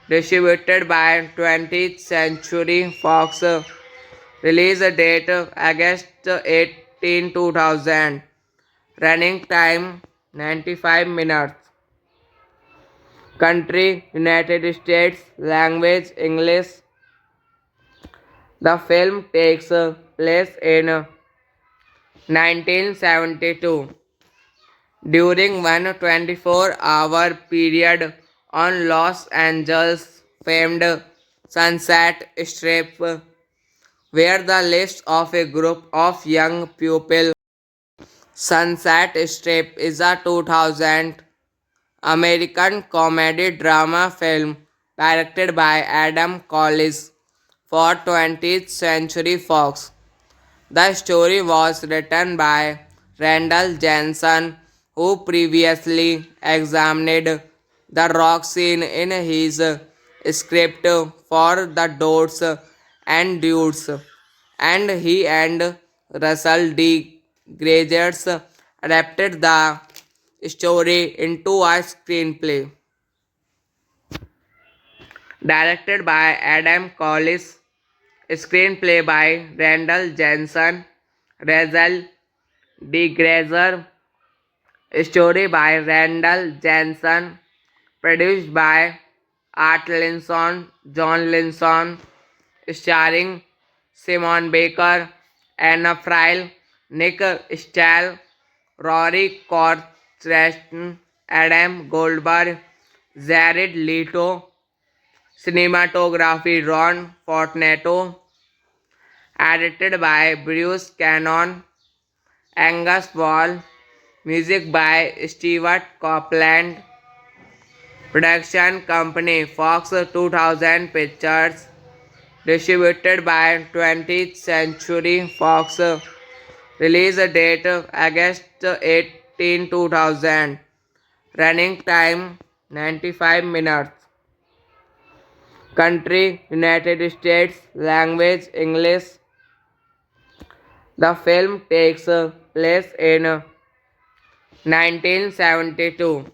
distributed by 20th Century Fox, release date August 18, 2000, running time 95 minutes, country United States, language English. The film takes place in 1972 during one 24-hour period on Los Angeles' famed Sunset Strip, where the lives of a group of young people. Sunset Strip is a 2000 American comedy drama film directed by Adam Collis for 20th Century Fox. The story was written by Randall Jensen, who previously examined the rock scene in his script for The Dots and Dudes, and he and Russell D. Gregers adapted the story into a screenplay. Directed by Adam Collis, screenplay by Randall Jensen, Russell D. Grazer, story by Randall Jensen, produced by Art Linson, John Linson, starring Simon Baker, Anna Friel, Nick Stahl, Rory Cortreston, Stratton, Adam Goldberg, Jared Leto, cinematography Ron Fortunato, edited by Bruce Cannon, Angus Wall, music by Stewart Copeland, production company Fox 2000 Pictures, distributed by 20th Century Fox, release date August 18, 2000, running time 95 minutes, country United States, language English. The film takes place in 1972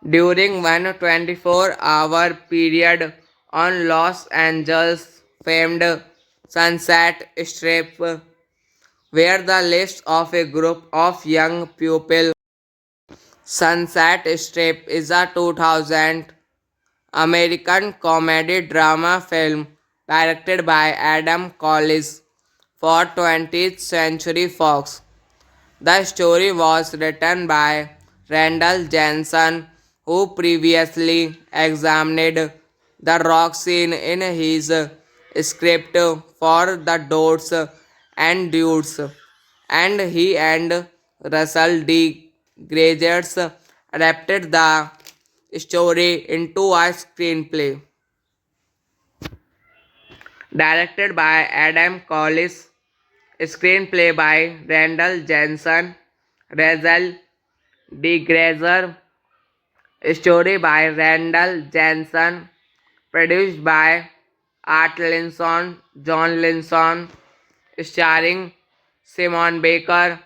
during one 24-hour period on Los Angeles' famed Sunset Strip, where the lives of a group of young pupils. Sunset Strip is a 2000 American comedy drama film directed by Adam Collis for 20th Century Fox. The story was written by Randall Jensen, who previously examined the rock scene in his script for The Dots and Dudes, and he and Russell D. Gregers adapted the story into a screenplay. Directed by Adam Collis, screenplay by Randall Jensen, Russell D. Grazer, story by Randall Jensen, produced by Art Linson, John Linson, starring Simon Baker,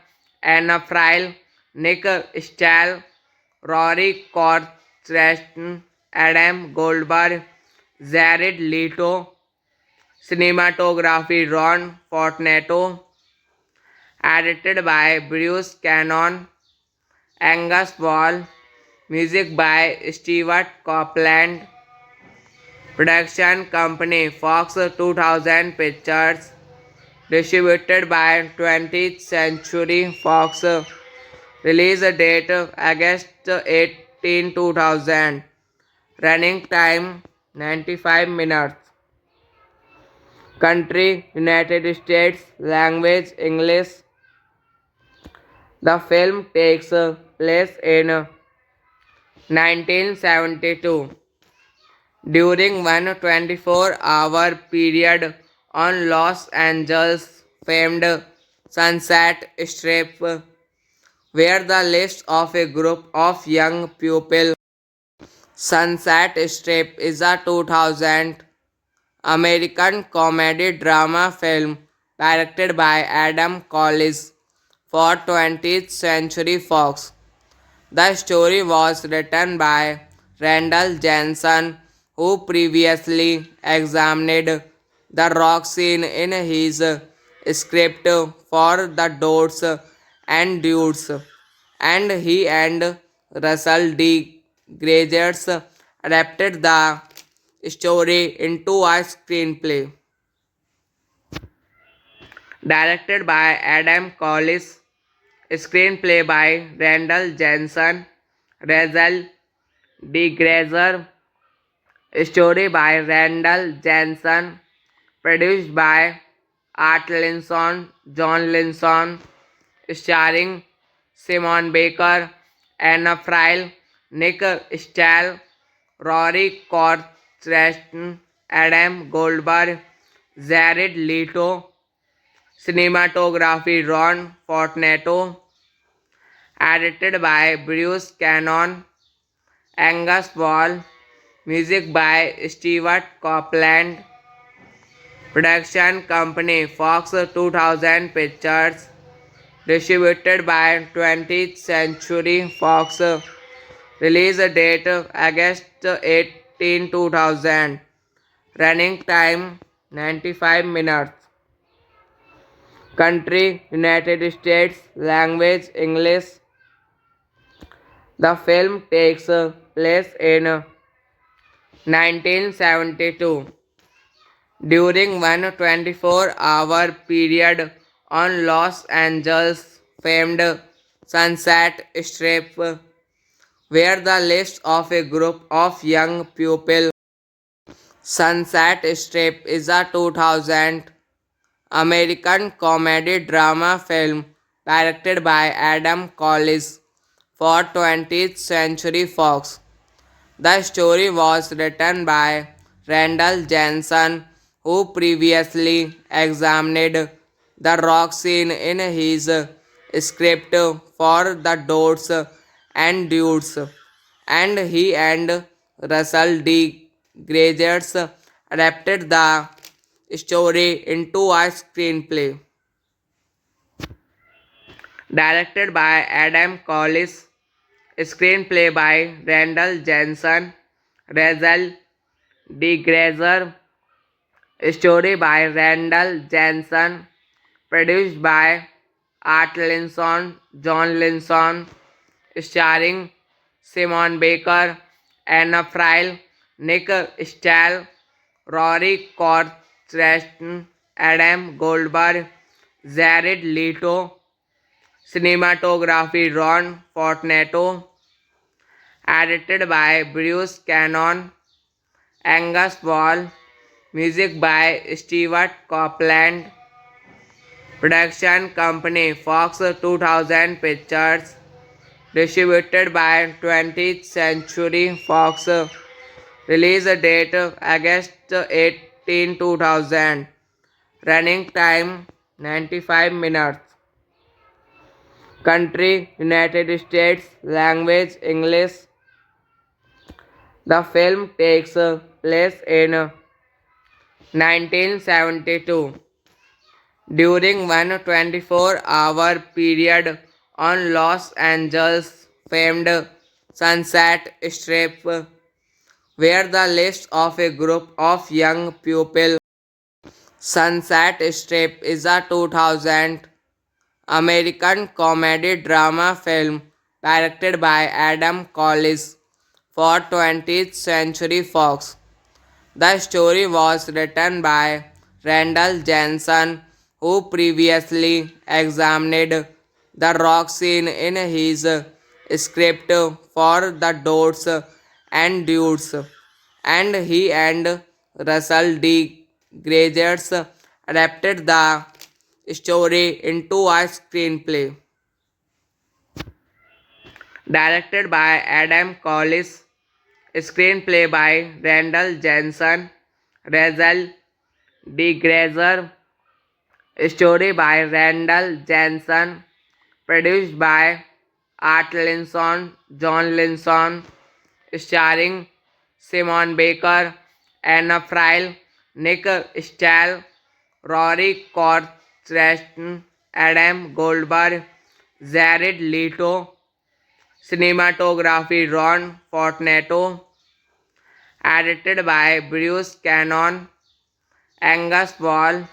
Anna Friel, Nick Stahl, Rory Corstration, Adam Goldberg, Jared Leto, cinematography Ron Fortunato, edited by Bruce Cannon, Angus Wall, music by Stewart Copeland, production company Fox 2000 Pictures, distributed by 20th Century Fox, release date August 18, 2000, running time 95 minutes, country United States, language English. The film takes place in 1972 during one 24-hour period on Los Angeles' famed Sunset Strip, where the lives of a group of young pupils. Sunset Strip is a 2000 American comedy drama film directed by Adam Collis for 20th Century Fox. The story was written by Randall Jensen, who previously examined the rock scene in his script for The Dots and Dudes, and he and Russell D. Gregers adapted the story into a screenplay. Directed by Adam Collis, screenplay by Randall Jensen, Russell D. Grazer, story by Randall Jensen, produced by Art Linson, John Linson, starring Simon Baker, Anna Friel, Nick Stahl, Rory Corstration, Adam Goldberg, Jared Leto, cinematography Ron Fortunato, edited by Bruce Cannon, Angus Wall, music by Stewart Copeland, production company Fox 2000 Pictures, distributed by 20th Century Fox, release date August 18, 2000, running time 95 minutes, country United States, language English. The film takes place in 1972 during one 24-hour period on Los Angeles' famed Sunset Strip, where the lives of a group of young people. Sunset Strip is a 2000 American comedy drama film directed by Adam Collis for 20th Century Fox. The story was written by Randall Jensen, who previously examined the rock scene in his script for The Dots and Dudes, and he and Russell D. Grazers adapted the story into a screenplay. Directed by Adam Collis, screenplay by Randall Jensen, Russell D. Grazer, story by Randall Jensen, produced by Art Linson, John Linson, starring Simon Baker, Anna Friel, Nick Stahl, Rory Cortreston, Adam Goldberg, Jared Leto, cinematography Ron Fortunato, edited by Bruce Cannon, Angus Wall, music by Stewart Copeland, production company Fox 2000 Pictures, distributed by 20th Century Fox, release date August 18, 2000, running time 95 minutes, country United States, language English. The film takes place in 1972 during one 24-hour period on Los Angeles' famed Sunset Strip, where the lives of a group of young people. Sunset Strip is a 2000 American comedy drama film directed by Adam Collis for 20th Century Fox. The story was written by Randall Jensen, who previously examined the rock scene in his script for The Dots and Dudes, and he and Russell D. Grazers adapted the story into a screenplay. Directed by Adam Collis, screenplay by Randall Jensen, Russell D. Grazer, story by Randall Jensen, produced by Art Linson, John Linson, starring Simon Baker, Anna Friel, Nick Stahl, Rory Cortreston, Adam Goldberg, Jared Leto, cinematography Ron Fortunato, edited by Bruce Cannon, Angus Wall,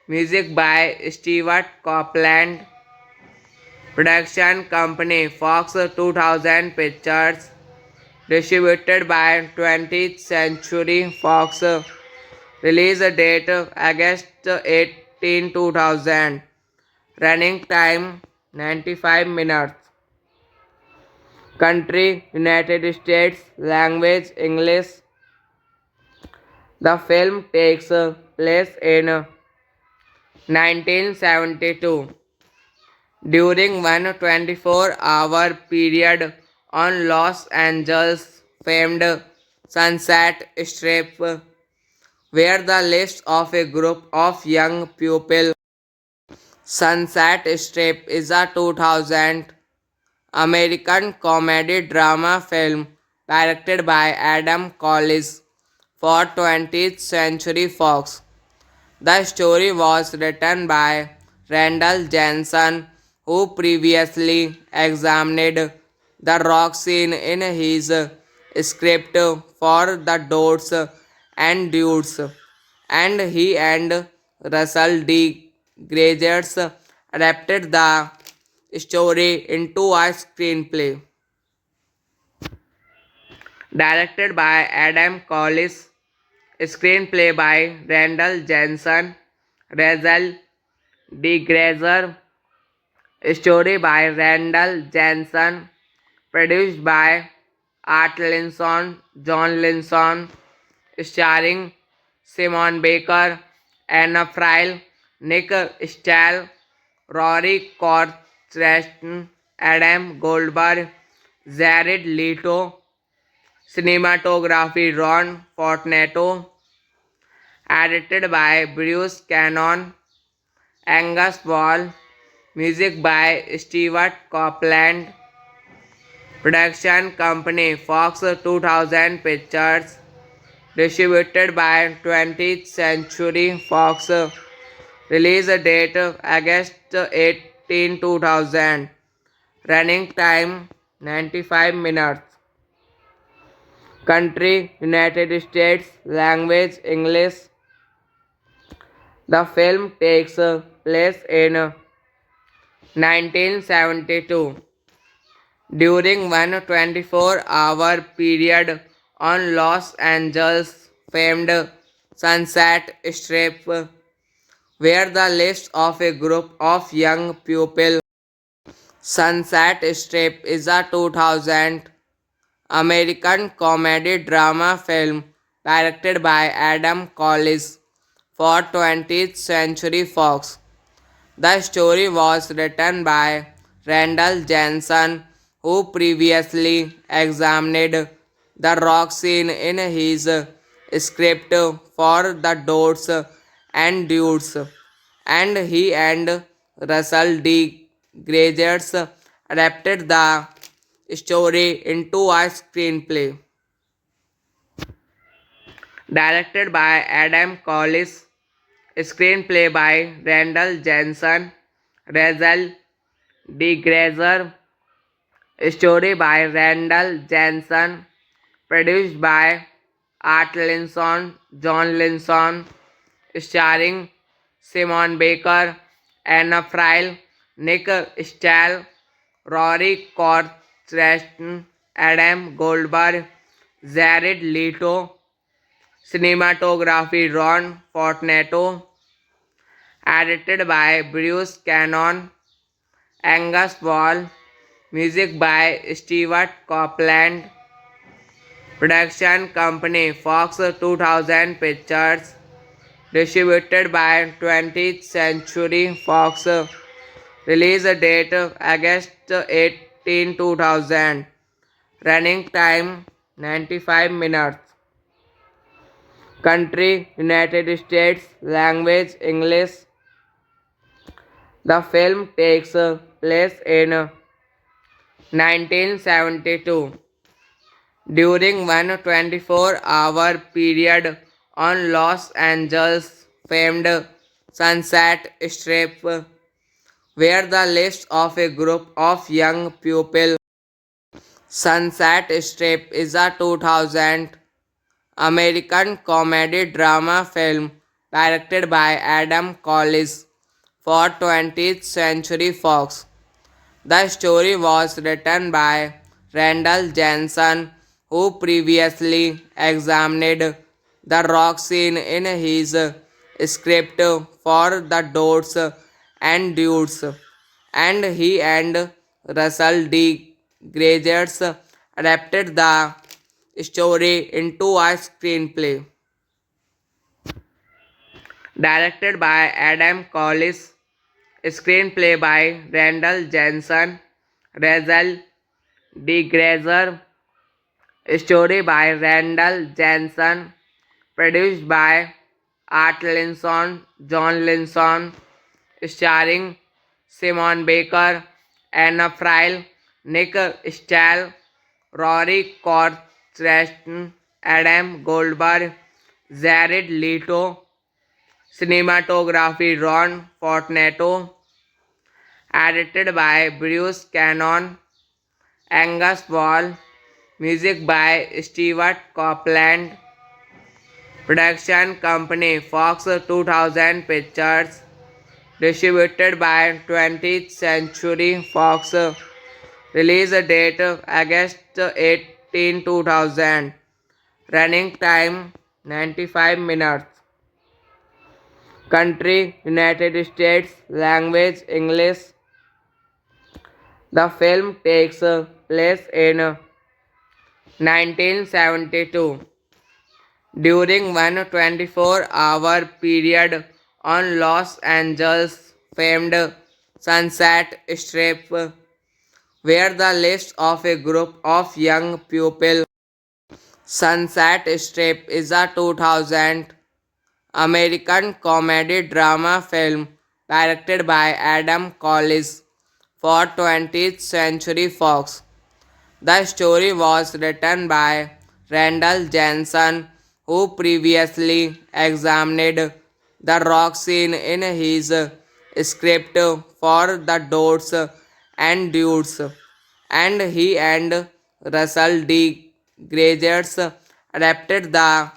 music by Stewart Copeland, production company Fox 2000 Pictures, distributed by 20th Century Fox, release date August 18, 2000, running time 95 minutes, country United States, language English. The film takes place in 1972 during one 24-hour period on Los Angeles' famed Sunset Strip, where the lives of a group of young people. Sunset Strip is a 2000 American comedy drama film directed by Adam Collis for 20th Century Fox. The story was written by Randall Jensen, who previously examined the rock scene in his script for The Dots and Dudes, and he and Russell D. Grazers adapted the story into a screenplay. Directed by Adam Collis, screenplay by Randall Jensen, Russell D. Grazer, Story by Randall Jensen. Produced by Art Linson, John Linson. Starring Simon Baker, Anna Friel, Nick Stahl, Rory Corstration, Adam Goldberg, Jared Leto. Cinematography Ron Fortunato. Edited by Bruce Cannon, Angus Wall. Music by Stewart Copeland. Production company Fox 2000 Pictures. Distributed by 20th Century Fox. Release date August 18, 2000. Running time 95 minutes. Country United States. Language English. The film takes place in 1972 during one 24-hour period on Los Angeles' famed Sunset Strip, where the lives of a group of young people. Sunset Strip is a 2000 American comedy drama film directed by Adam Collis for 20th Century Fox. The story was written by Randall Jensen, who previously examined the rock scene in his script for The Dots and Dudes, and he and Russell D. Gregers adapted the story into a screenplay. Directed by Adam Collis, screenplay by Randall Jensen, Russell D. Grazer, story by Randall Jensen, produced by Art Linson, John Linson, starring Simon Baker, Anna Friel, Nick Stahl, Rory Corstration, Adam Goldberg, Jared Leto. Cinematography Ron Fortunato. Edited by Bruce Cannon, Angus Wall. Music by Stewart Copeland. Production company Fox 2000 Pictures. Distributed by 20th Century Fox. Release date August 18, 2000. Running time 95 minutes. Country United States. Language English. The film takes place in 1972 during one 24-hour period on Los Angeles' famed Sunset Strip, where the lives of a group of young people. Sunset Strip is a 2000 American comedy drama film directed by Adam Collis for 20th Century Fox. The story was written by Randall Jensen, who previously examined the rock scene in his script for The Dots and Dudes, and he and Russell D. Gregers adapted the story into a screenplay. Directed by Adam Collis, screenplay by Randall Jensen, Russell D. Grazer, story by Randall Jensen, produced by Art Linson, John Linson, starring Simon Baker, Anna Friel, Nick Stahl, Rory Corstration, Adam Goldberg, Jared Leto. Cinematography Ron Fortunato. Edited by Bruce Cannon, Angus Wall. Music by Stewart Copeland. Production company Fox 2000 Pictures. Distributed by 20th Century Fox. Release date August 18, 2000. Running time 95 minutes. Country United States. Language English. The film takes place in 1972 during one 24-hour period on Los Angeles' famed Sunset Strip, where the list of a group of young people. Sunset Strip is a 2000 American comedy drama film directed by Adam Collis for 20th Century Fox. The story was written by Randall Jensen, who previously examined the rock scene in his script for The Dots and Dudes, and he and Russell D. Gregers adapted the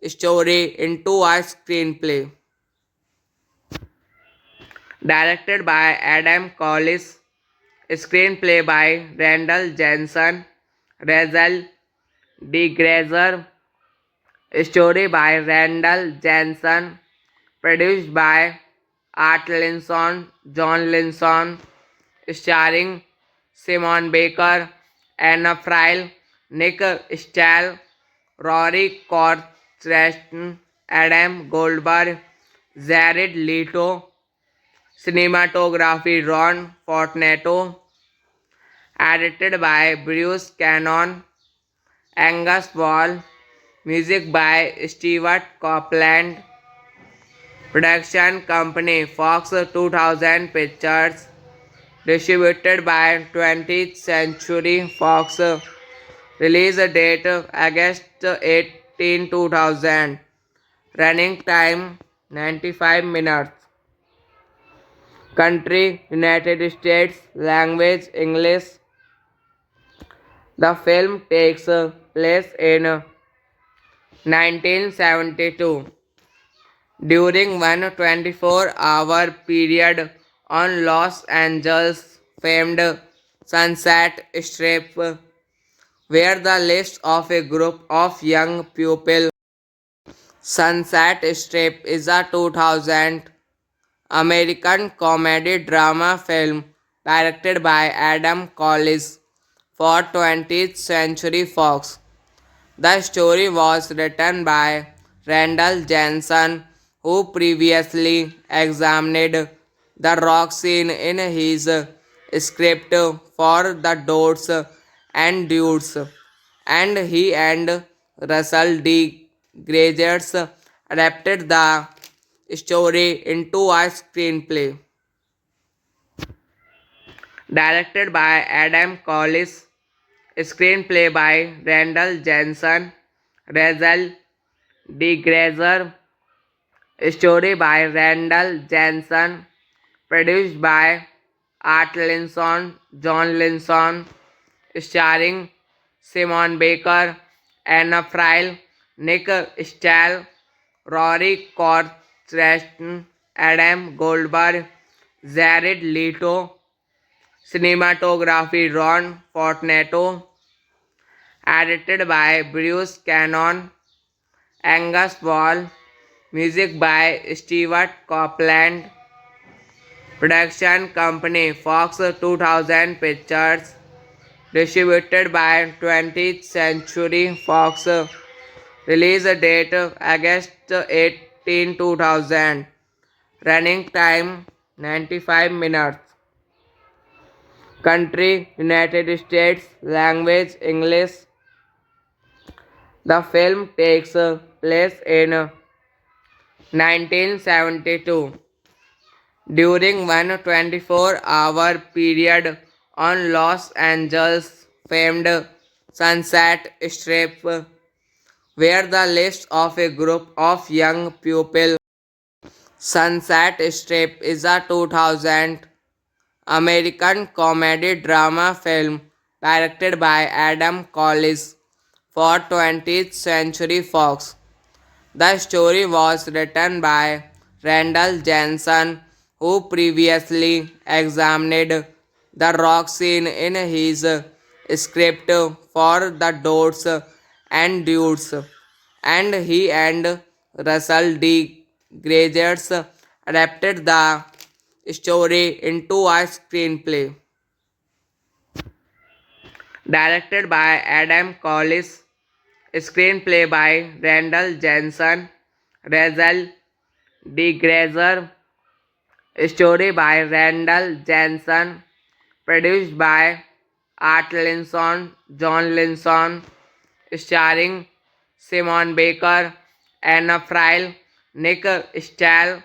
story into a screenplay. Directed by Adam Collis, screenplay by Randall Jensen, Russell D. Grazer, story by Randall Jensen, produced by Art Linson, John Linson, starring Simon Baker, Anna Friel, Nick Stahl, Rory Cortreston, Adam Goldberg, Jared Leto, cinematography Ron Fortunato, edited by Bruce Cannon, Angus Wall, music by Stewart Copeland, production company Fox 2000 Pictures, distributed by 20th Century Fox, release date August 18, 2000, running time 95 minutes, country United States, language English. The film takes place in 1972 during one 24-hour period on Los Angeles' famed Sunset Strip, where the list of a group of young people. Sunset Strip is a 2000 American comedy drama film directed by Adam Collis for 20th Century Fox. The story was written by Randall Jensen, who previously examined the rock scene in his script for The Dots and Dudes, and he and Russell D. Gregers adapted the story into a screenplay. Directed by Adam Collis, screenplay by Randall Jensen, Russell D. Grazer, story by Randall Jensen, produced by Art Linson, John Linson, starring Simon Baker, Anna Friel, Nick Stahl, Rory Cortreston, Adam Goldberg, Jared Leto, cinematography Ron Fortunato, edited by Bruce Cannon, Angus Wall, music by Stewart Copeland, production company Fox 2000 Pictures, distributed by 20th Century Fox, release date August 18, 2000, running time 95 minutes, country United States, language English. The film takes place in 1972 during one 24-hour period on Los Angeles' famed Sunset Strip, where the list of a group of young people. Sunset Strip is a 2000 American comedy drama film directed by Adam Collis for 20th Century Fox. The story was written by Randall Jensen, who previously examined the rock scene in his script for The Dots and Dudes, and he and Russell D. Gregers adapted the story into a screenplay. Directed by Adam Collis. Screenplay by Randall Jensen, Rachel D. Grazer. Story by Randall Jensen. Produced by Art Linson, John Linson. Starring Simon Baker, Anna Friel, Nick Stahl,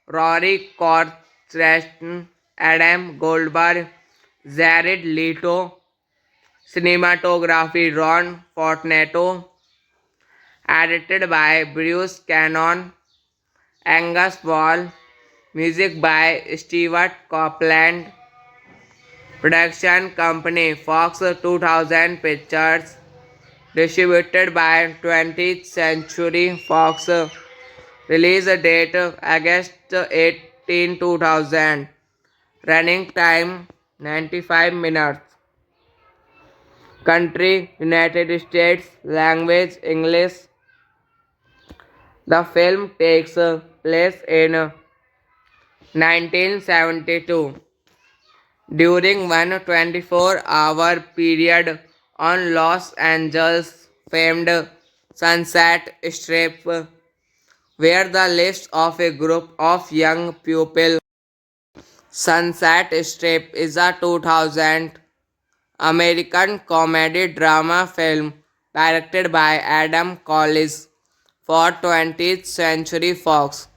Rory Corstration, Adam Goldberg, Jared Leto. Cinematography Ron Fortunato. Edited by Bruce Cannon, Angus Wall. Music by Stewart Copeland. Production company Fox 2000 Pictures. Distributed by 20th Century Fox. Release date August 18, 2000. Running time 95 minutes. Country United States. Language English. The film takes place in 1972 during one 24-hour period on Los Angeles' famed Sunset Strip, where the lives of a group of young pupils. Sunset Strip is a 2000 American comedy drama film directed by Adam Collis for 20th Century Fox.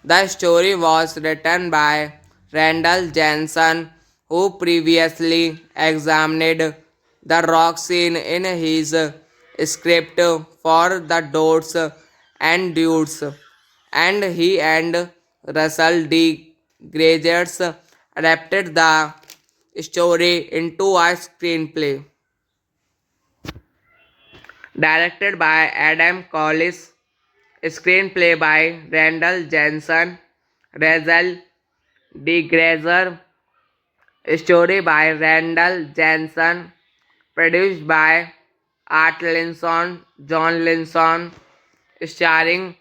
The story was written by Randall Jensen, who previously examined the rock scene in his script for The Dots and Dudes, and he and Russell D. Grazers adapted the story into a screenplay. Directed by Adam Collis. Screenplay by Randall Jensen, Rachel D. Grazer. Story by Randall Jensen. Produced by Art Linson, John Linson. Starring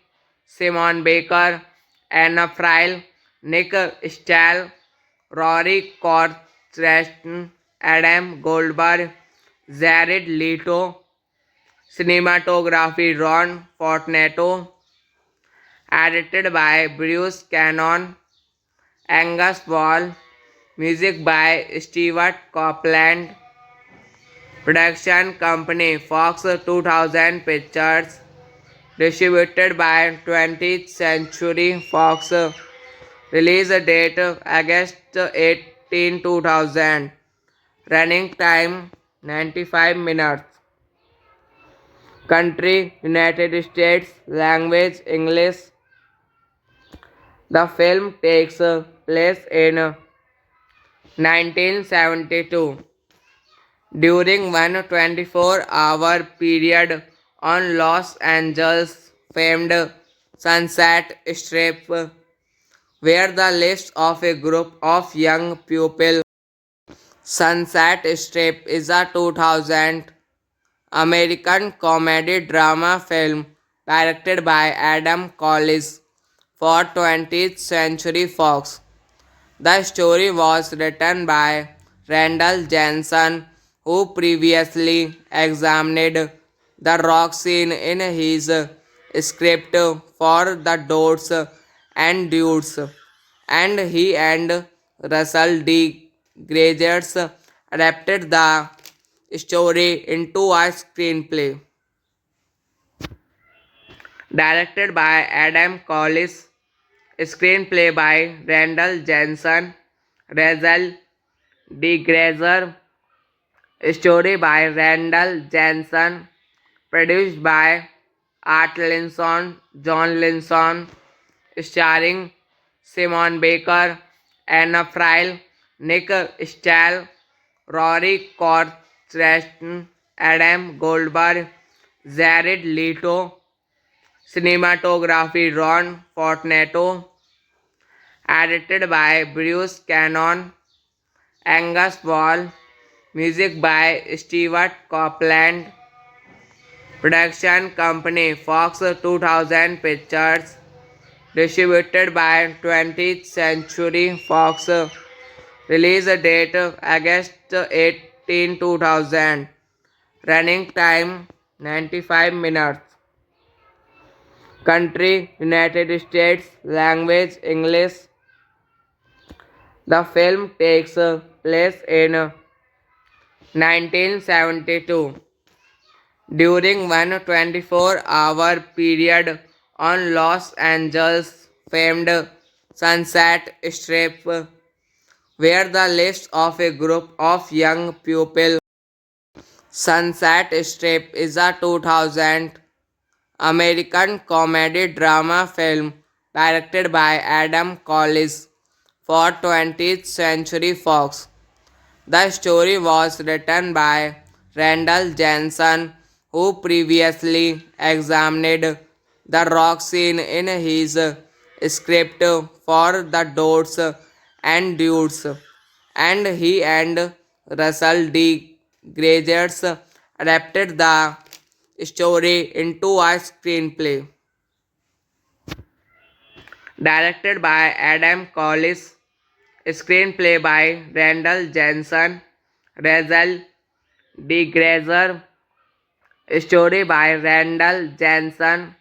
Simon Baker, Anna Friel, Nick Stahl, Rory Corstration, Adam Goldberg, Jared Leto. Cinematography Ron Fortunato. Edited by Bruce Cannon, Angus Wall. Music by Stewart Copeland. Production company Fox 2000 Pictures. Distributed by 20th Century Fox. Release date August 18, 2000. Running time 95 minutes. Country United States. Language English. The film takes place in 1972 during one 24-hour period on Los Angeles' famed Sunset Strip, where the lives of a group of young pupils. Sunset Strip is a 2000 American comedy drama film directed by Adam Collis for 20th Century Fox. The story was written by Randall Jensen, who previously examined the rock scene in his script for The Dots and Dudes, and he and Russell D. Grazers adapted the story into a screenplay. Directed by Adam Collis. Screenplay by Randall Jensen, Rachel D. Grazer. Story by Randall Jensen. Produced by Art Linson, John Linson. Starring Simon Baker, Anna Friel, Nick Stahl, Rory Corstration, Adam Goldberg, Jared Leto. Cinematography Ron Fortunato. Edited by Bruce Cannon, Angus Wall. Music by Stewart Copeland. Production company Fox 2000 Pictures. Distributed by 20th Century Fox. Release date August 18 2000. Running time 95 minutes. Country United States. Language English. The film takes place in 1972 during one 24-hour period on Los Angeles' famed Sunset Strip, where the lives of a group of young people. Sunset Strip is a 2000 American comedy drama film directed by Adam Collis for 20th Century Fox. The story was written by Randall Jensen, who previously examined the rock scene in his script for The Dots and Dudes, and he and Russell D. Gregers adapted the story into a screenplay. Directed by Adam Collis, screenplay by Randall Jensen, Russell D. Grazer, story by Randall Jensen,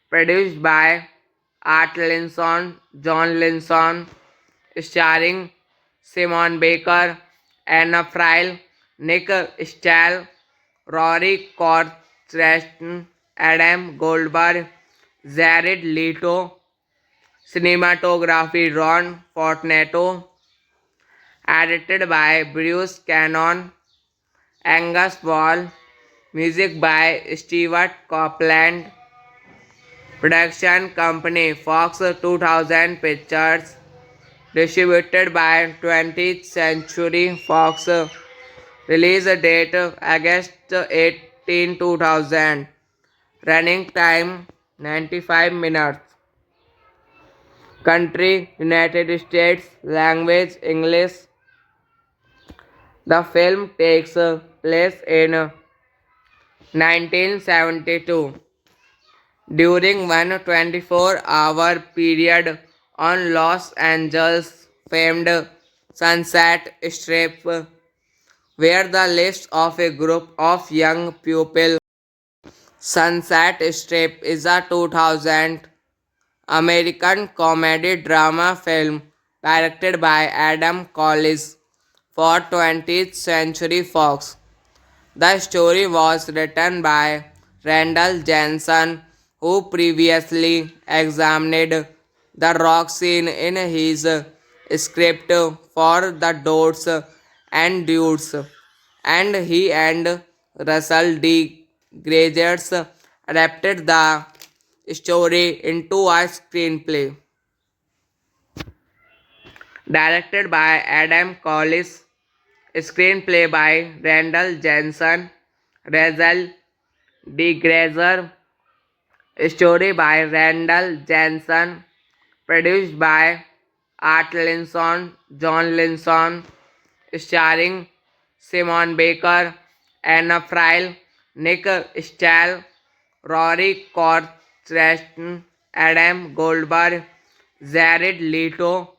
produced by Art Linson, John Linson, starring Simon Baker, Anna Friel, Nick Stahl, Rory Cortreston, Adam Goldberg, Jared Leto, cinematography Ron Fortunato, edited by Bruce Cannon, Angus Wall, music by Stewart Copeland, production company Fox 2000 Pictures, distributed by 20th Century Fox, release date August 18 2000, running time 95 minutes, country United States, language English. The film takes place in 1972 during one 24-hour period on Los Angeles' famed Sunset Strip, where the lives of a group of young people. Sunset Strip is a 2000 American comedy drama film directed by Adam Collis for 20th Century Fox. The story was written by Randall Jensen, who previously examined the rock scene in his script for The Dots and Dudes, and he and Russell D. Gregers adapted the story into a screenplay. Directed by Adam Collis, screenplay by Randall Jensen, Russell D. Grazer, story by Randall Jensen, produced by Art Linson, John Linson, starring Simon Baker, Anna Friel, Nick Stahl, Rory Cortreston, Adam Goldberg, Jared Leto,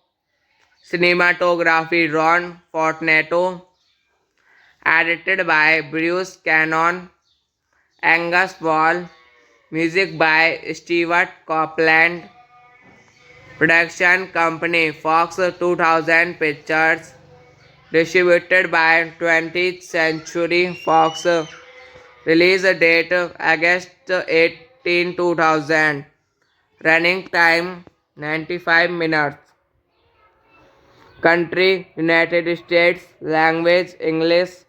cinematography Ron Fortunato, edited by Bruce Cannon, Angus Wall, music by Stewart Copeland, production company Fox 2000 Pictures, distributed by 20th Century Fox, release date August 18 2000, running time 95 minutes, country United States, language English.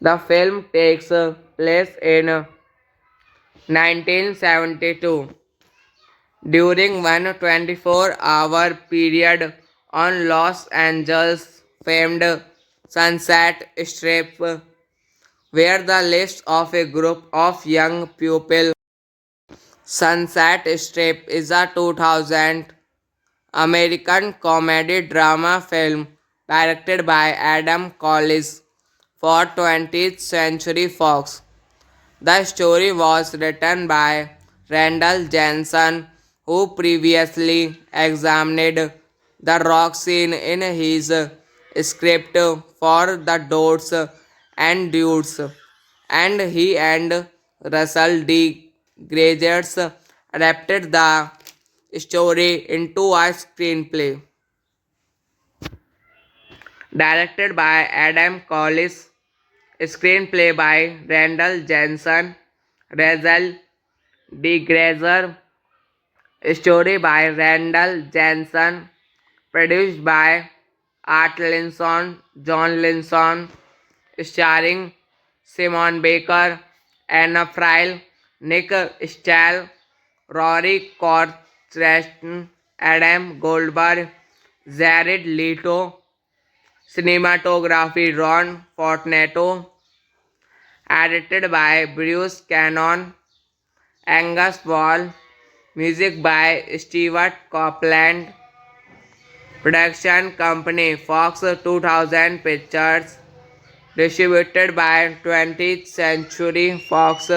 The film takes place in 1972 during one 24-hour period on Los Angeles' famed Sunset Strip, where the lives of a group of young people. Sunset Strip is a 2000 American comedy drama film directed by Adam Collis for 20th Century Fox. The story was written by Randall Jensen, who previously examined the rock scene in his script for the Dots and Dudes, and he and Russell D. Graziers adapted the story into a screenplay. Directed by Adam Collis, screenplay by Randall Jensen, Russell D. Grazer, story by Randall Jensen, produced by Art Linson, John Linson, starring Simon Baker, Anna Friel, Nick Stahl, Rory Cortreston, Adam Goldberg, Jared Leto, cinematography Ron Fortunato, edited by Bruce Cannon, Angus Wall, music by Stewart Copeland, production company Fox 2000 Pictures, distributed by 20th Century Fox,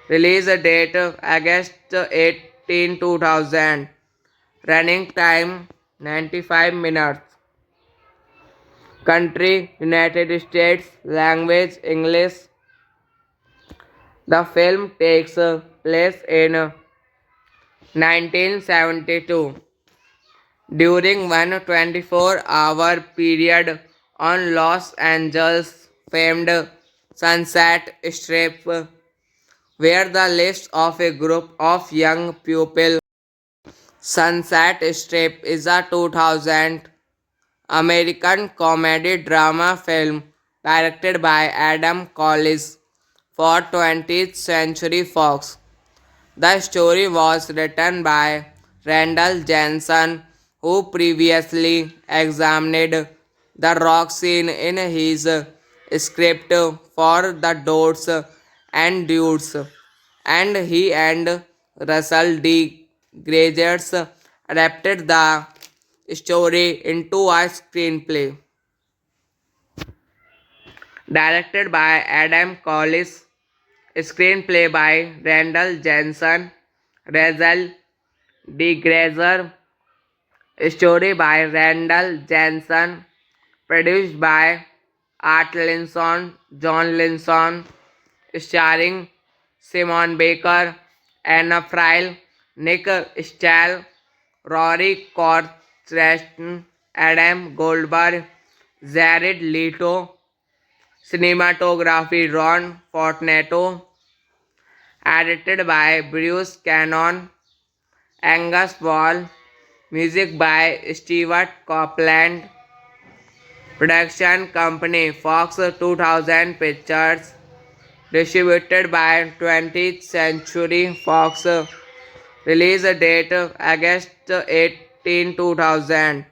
release date August 18, 2000, running time 95 minutes, country United States, language English. The film takes place in 1972 during one 24-hour period on Los Angeles' famed Sunset Strip, where the lives of a group of young pupils. Sunset Strip is a 2000 American comedy drama film directed by Adam Collis for 20th Century Fox. The story was written by Randall Jensen, who previously examined the rock scene in his script for the Dots and Dudes, and he and Russell D. Graziers adapted the story into a screenplay. Directed by Adam Collis, screenplay by Randall Jensen, Russell D. Grazer, story by Randall Jensen, produced by Art Linson, John Linson, starring Simon Baker, Anna Friel, Nick Stahl, Rory Cortreston, Adam Goldberg, Jared Leto, cinematography Ron Fortunato, edited by Bruce Cannon, Angus Wall, music by Stewart Copeland, production company Fox 2000 Pictures, distributed by 20th Century Fox, release date August 18, 2000,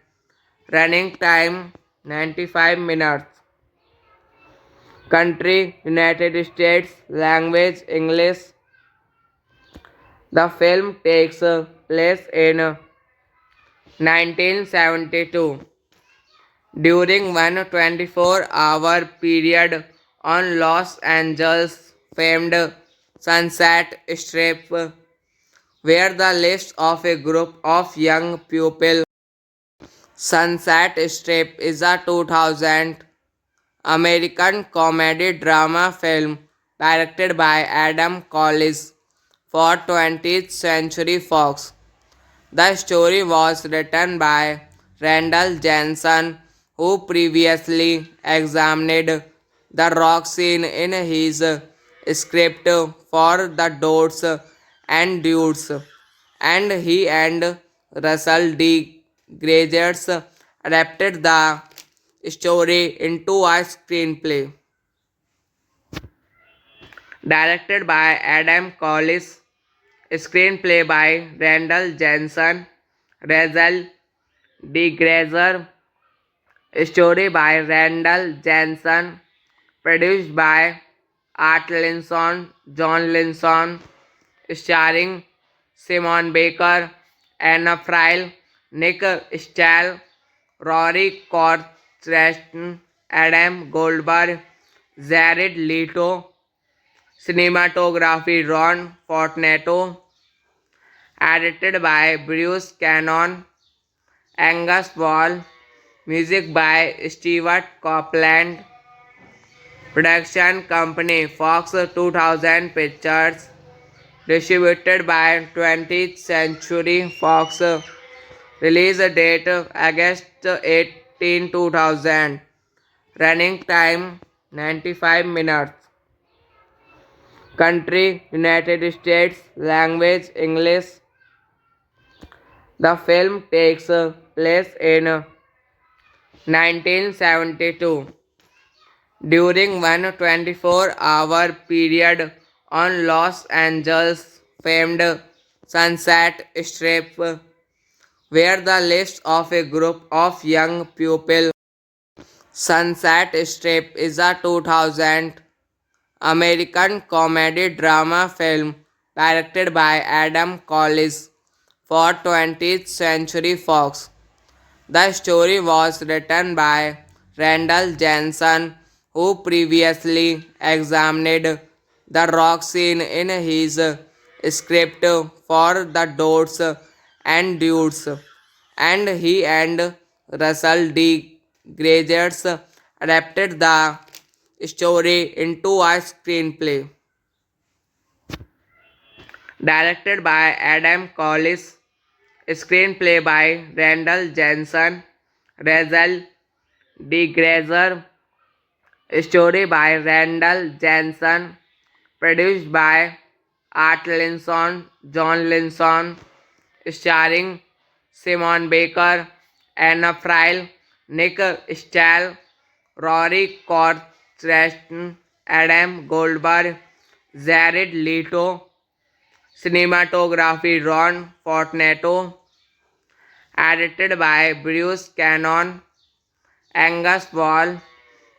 running time 95 minutes, country United States, language English. The film takes place in 1972 during one 24-hour period on Los Angeles' famed Sunset Strip, where the lives of a group of young pupils. Sunset Strip is a 2000 American comedy drama film directed by Adam Collis for 20th Century Fox. The story was written by Randall Jensen, who previously examined the rock scene in his script for the Dots and Dudes, and he and Russell D. Graziers adapted the story into a screenplay. Directed by Adam Collis, screenplay by Randall Jensen, Russell D. Grazer, story by Randall Jensen, produced by Art Linson, John Linson, starring Simon Baker, Anna Friel, Nick Stahl, Rory Cortreston, Adam Goldberg, Jared Leto, cinematography Ron Fortunato, edited by Bruce Cannon, Angus Wall, Music by Stewart Copeland. Production company Fox 2000 Pictures. Distributed by 20th Century Fox. Release date August 18, 2000. Running time 95 minutes. Country United States. Language English. The film takes place in 1972 during one 24-hour period on Los Angeles famed Sunset Strip, where the lives of a group of young pupils. Sunset Strip is a 2000 American comedy drama film directed by Adam Collis for 20th Century Fox. The story was written by Randall Jensen, who previously examined the rock scene in his script for The Dots and Dudes, and he and Russell D. Graziers adapted the story into a screenplay. Directed by Adam Collis, screenplay by Randall Jensen, Russell D. Grazer, story by Randall Jensen, produced by Art Linson, John Linson, starring Simon Baker, Anna Friel, Nick Stahl, Rory Cortreston, Adam Goldberg, Jared Leto, cinematography Ron Fortunato, edited by Bruce Cannon, Angus Wall,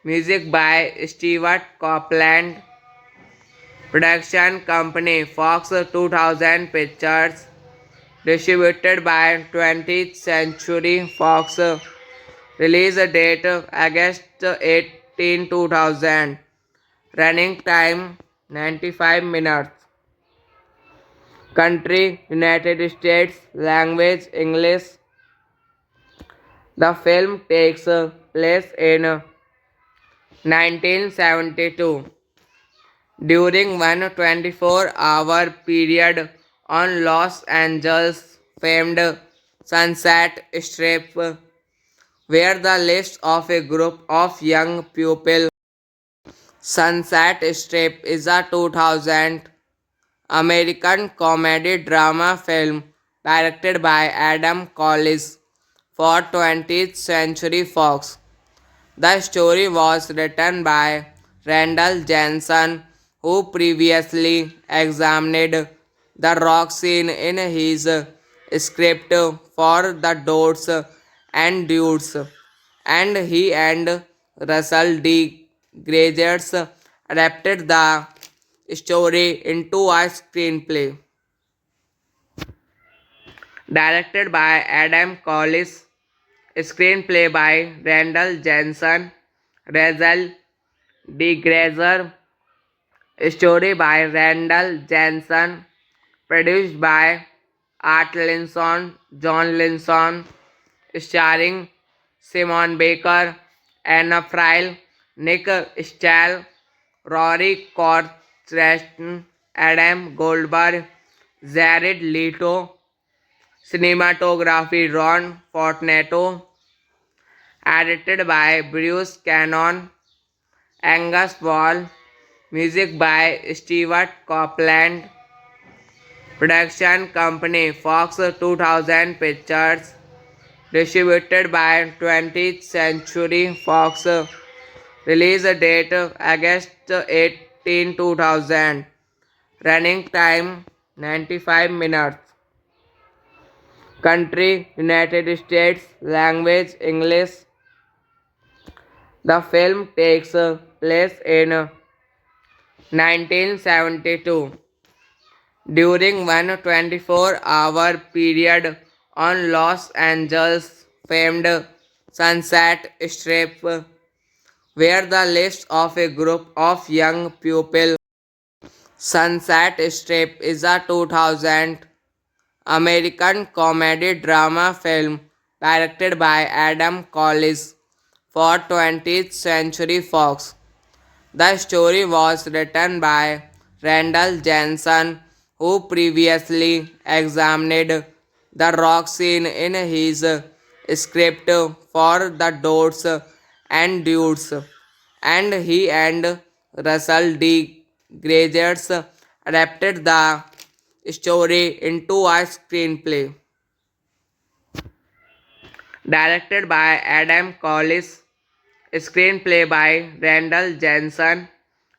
music by Stewart Copeland, production company Fox 2000 Pictures, distributed by 20th Century Fox, release date August 18, 2000, running time 95 minutes, country United States, language English. The film takes place in 1972 during one 24-hour period on Los Angeles famed Sunset Strip, where the lives of a group of young pupils. Sunset Strip is a 2000 American comedy drama film directed by Adam Collis for 20th Century Fox. The story was written by Randall Jensen, who previously examined the rock scene in his script for The Dots and Dudes, and he and Russell D. Graziers adapted the story into a screenplay. Directed by Adam Collis, screenplay by Randall Jensen, Russell D. Grazer, story by Randall Jensen, produced by Art Linson, John Linson, starring Simon Baker, Anna Friel, Nick Stahl, Rory Cortreston, Adam Goldberg, Jared Leto, cinematography Ron Fortunato, edited by Bruce Cannon, Angus Wall, music by Stewart Copeland, production company Fox 2000 Pictures, distributed by 20th Century Fox, release date August 18, 2000, running time 95 minutes, country United States, language English. The film takes place in 1972 during one 24-hour period on Los Angeles famed Sunset Strip, where the lives of a group of young pupils. Sunset Strip is a 2000 American comedy drama film directed by Adam Collis for 20th Century Fox. The story was written by Randall Jensen, who previously examined the rock scene in his script for The Dots and Dudes, and he and Russell D. Grazers adapted the story into a screenplay. Directed by Adam Collis, screenplay by Randall Jensen,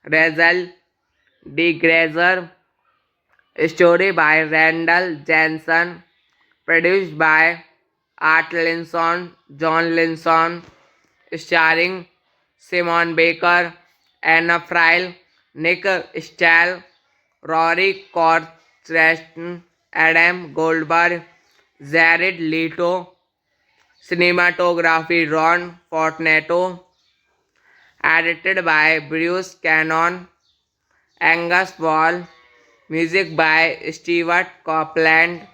Russell D. Grazer, story by Randall Jensen, produced by Art Linson, John Linson, starring Simon Baker, Anna Friel, Nick Stahl, Rory Cortreston, Adam Goldberg, Jared Leto, cinematography Ron Fortunato, edited by Bruce Cannon, Angus Wall, music by Stewart Copeland,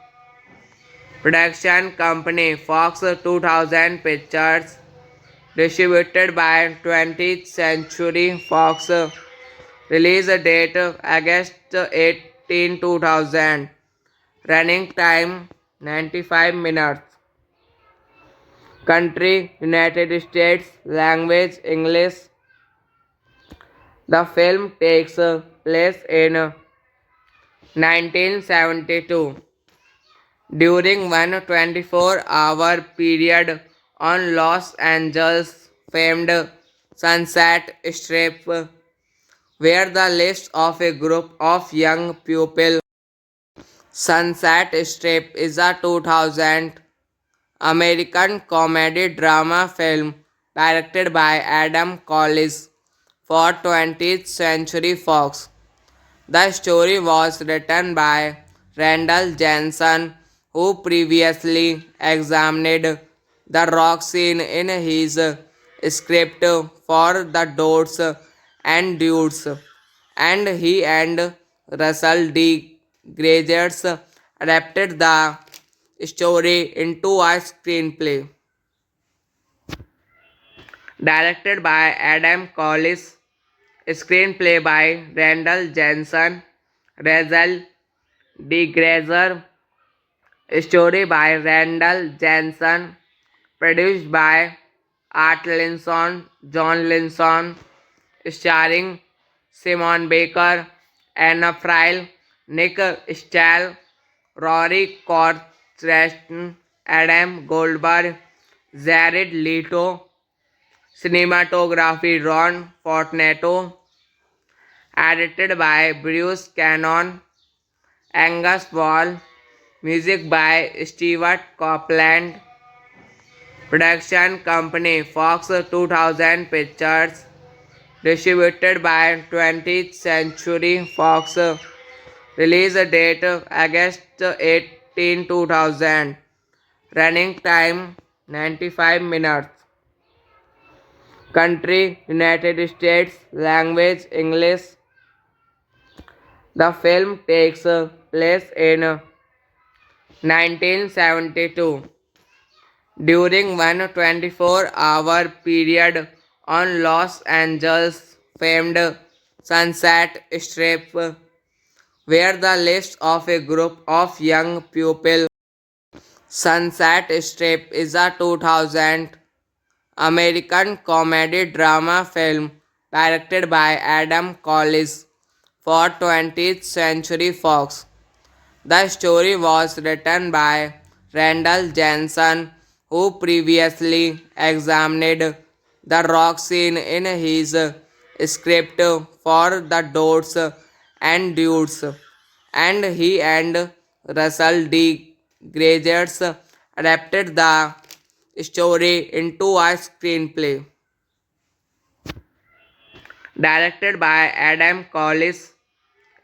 production company Fox 2000 Pictures, distributed by 20th Century Fox, release date August 18, 2000, running time 95 minutes, country United States, language English. The film takes place in 1972 during one 24-hour period on Los Angeles' famed Sunset Strip, where the list of a group of young pupils. Sunset Strip is a 2000 American comedy drama film directed by Adam Collis for 20th Century Fox. The story was written by Randall Jensen, who previously examined the rock scene in his script for The Dots and Dudes, and he and Russell D. Grazers adapted the story into a screenplay. Directed by Adam Collis, screenplay by Randall Jensen, Russell D. Grazer, story by Randall Jensen, produced by Art Linson, John Linson, starring Simon Baker, Anna Friel, Nick Stahl, Rory Cortreston, Adam Goldberg, Jared Leto, cinematography Ron Fortunato, edited by Bruce Cannon, Angus Wall, music by Stewart Copeland, production company Fox 2000 Pictures, distributed by 20th Century Fox, release date August 18, 2000, running time 95 minutes, country United States, language English. The film takes place in 1972 during one 24-hour period on Los Angeles' famed Sunset Strip, where the list of a group of young pupils. Sunset Strip is a 2000 American comedy drama film directed by Adam Collis for 20th Century Fox. The story was written by Randall Jensen, who previously examined the rock scene in his script for The Dots and Dudes, and he and Russell D. Grazers adapted the story into a screenplay. Directed by Adam Collis,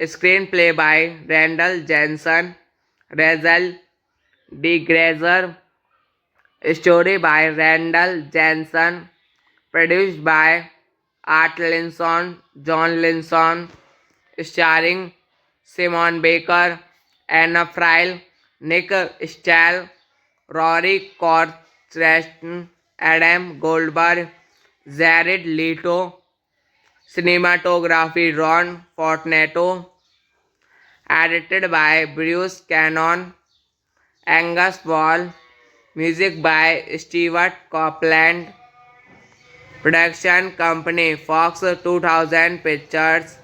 screenplay by Randall Jensen, Russell D. Grazer, story by Randall Jensen, produced by Art Linson, John Linson, starring Simon Baker, Anna Friel, Nick Stahl, Rory Cortreston, Stratton, Adam Goldberg, Jared Leto, cinematography Ron Fortunato, edited by Bruce Cannon, Angus Wall, music by Stewart Copeland, production company Fox 2000 Pictures,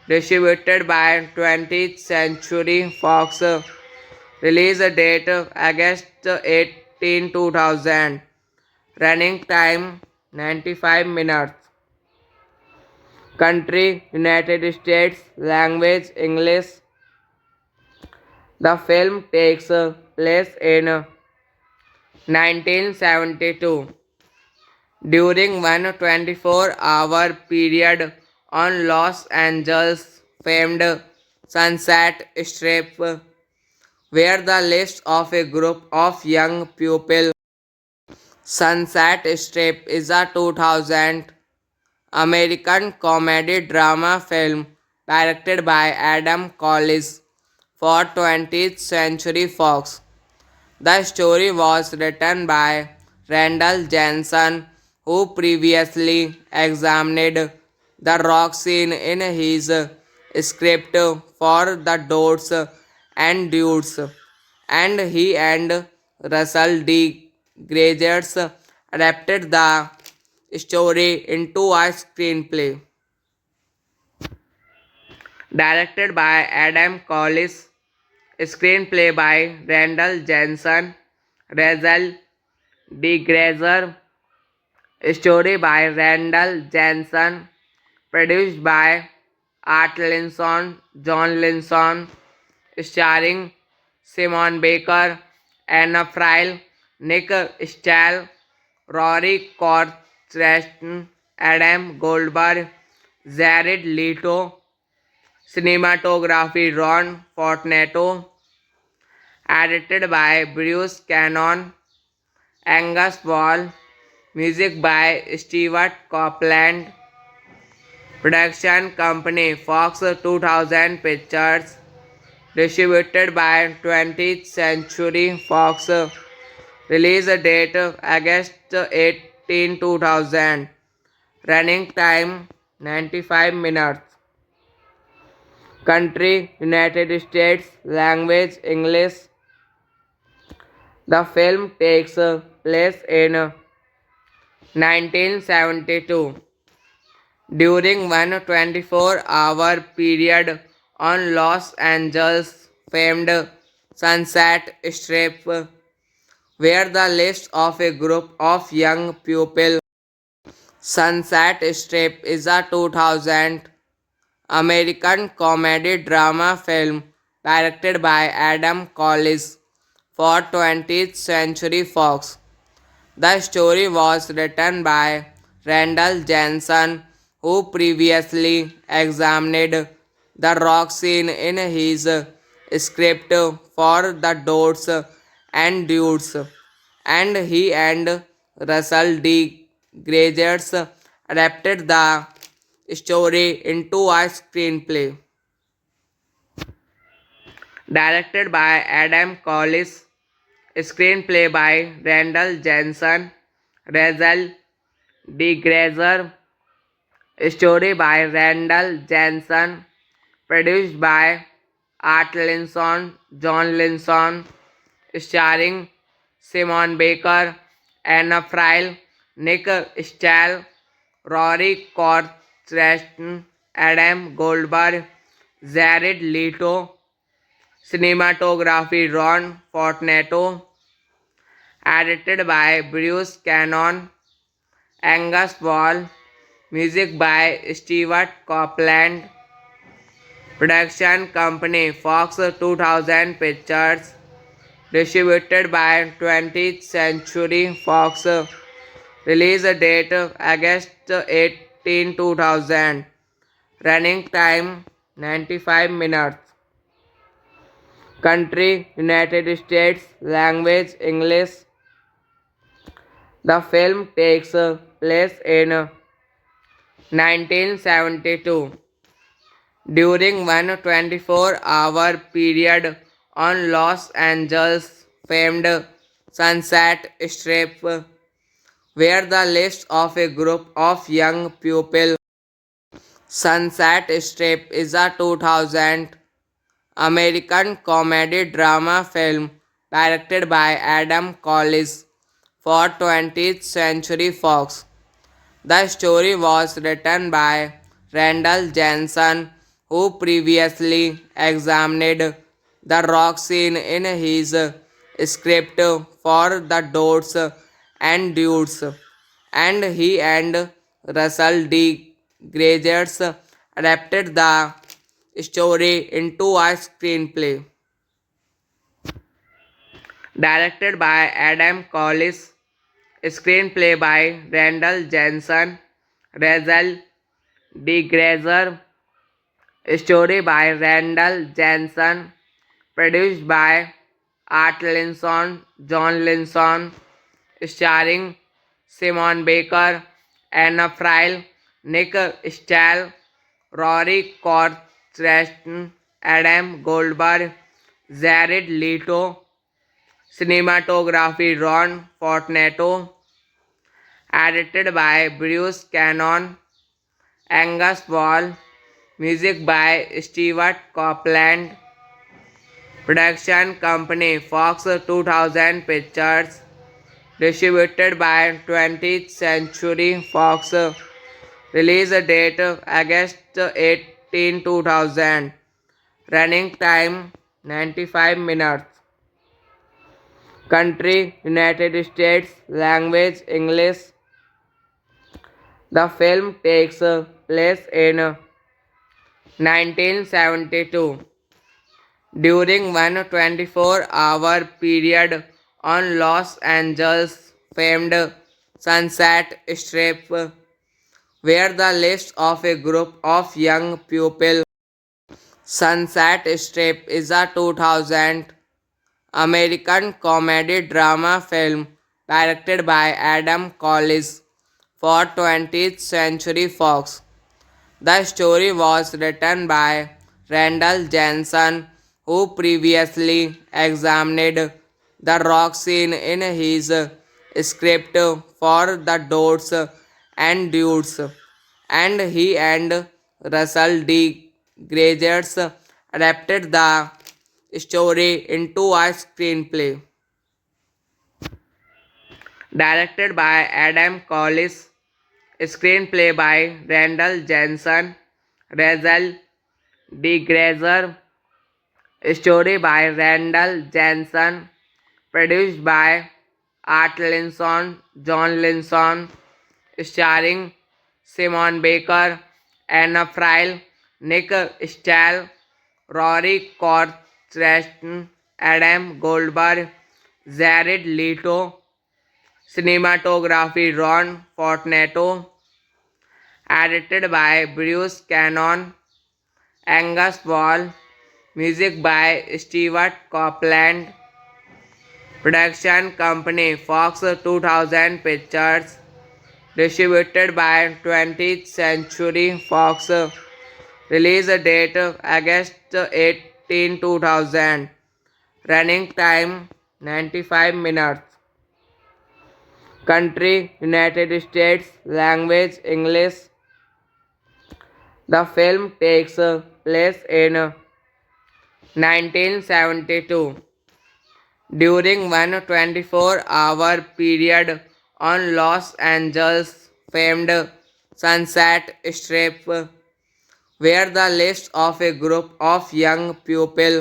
distributed by 20th Century Fox, release date August 18, 2000, running time 95 minutes, country United States, language English. The film takes place in 1972 during one 24-hour period on Los Angeles' famed Sunset Strip, where the list of a group of young people. Sunset Strip is a 2000 American comedy drama film directed by Adam Collis for 20th Century Fox. The story was written by Randall Jensen, who previously examined the rock scene in his script for The Dots and Dudes, and he and Russell D. Graziers adapted the story into a screenplay. Directed by Adam Collis, screenplay by Randall Jensen, Russell D. Grazer, story by Randall Jensen, produced by Art Linson, John Linson, starring Simon Baker, Anna Friel, Nick Stahl, Rory Corstration, Adam Goldberg, Jared Leto, cinematography Ron Fortunato, edited by Bruce Cannon, Angus Wall, music by Stewart Copeland, production company Fox 2000 Pictures, distributed by 20th Century Fox, release date August 18, 2000, running time 95 minutes, country United States, language English. The film takes place in 1972 during one 24-hour period on Los Angeles' famed Sunset Strip, where the list of a group of young people. Sunset Strip is a 2000 American comedy drama film directed by Adam Collis for 20th Century Fox. The story was written by Randall Jensen, who previously examined the rock scene in his script for The Dots and Dudes, and he and Russell D. Graziers adapted the story into a screenplay. Directed by Adam Collis, screenplay by Randall Jensen, Russell D. Grazer, story by Randall Jensen, produced by Art Linson, John Linson, starring Simon Baker, Anna Friel, Nick Stahl, Rory Corstration, Adam Goldberg, Jared Leto, cinematography Ron Fortunato, edited by Bruce Cannon, Angus Wall, music by Stewart Copeland, production company Fox 2000 Pictures, distributed by 20th Century Fox, release date August 18, 2000, running time 95 minutes, country United States, language English. The film takes place in 1972 during one 24-hour period on Los Angeles' famed Sunset Strip, where the list of a group of young pupils. Sunset Strip is a 2000 American comedy drama film directed by Adam Collis for 20th Century Fox. The story was written by Randall Jensen, who previously examined the rock scene in his script for The Dots and Dudes, and he and Russell D. Gregers adapted the story into a screenplay. Directed by Adam Collis, screenplay by Randall Jensen, Russell D. Grazer, story by Randall Jensen, produced by Art Linson, John Linson, starring Simon Baker, Anna Friel, Nick Stahl, Rory Cortreston, Adam Goldberg, Jared Leto, cinematography Ron Fortunato, edited by Bruce Cannon, Angus Wall, music by Stewart Copeland, production company Fox 2000 Pictures, distributed by 20th Century Fox, release date August 18, 2000, running time 95 minutes, country United States, language English. The film takes place in 1972 during one 24-hour period on Los Angeles' famed Sunset Strip, where the list of a group of young pupils. Sunset Strip is a 2000 American comedy drama film directed by Adam Collis for 20th Century Fox. The story was written by Randall Jensen, who previously examined the rock scene in his script for The Dots and Dudes, and he and Russell D. Gregers adapted the story into a screenplay. Directed by Adam Collis, screenplay by Randall Jensen, Russell D. Grazer, story by Randall Jensen, produced by Art Linson, John Linson, starring Simon Baker, Anna Friel, Nick Stahl, Rory Cortreston, Adam Goldberg, Jared Leto, cinematography Ron Fortunato, edited by Bruce Cannon, Angus Wall, music by Stewart Copeland, production company Fox 2000 Pictures, distributed by 20th Century Fox, release date August 18, 2000, running time 95 minutes, country United States, language English. The film takes place in 1972 during one 24-hour period on Los Angeles' famed Sunset Strip, where the list of a group of young pupils.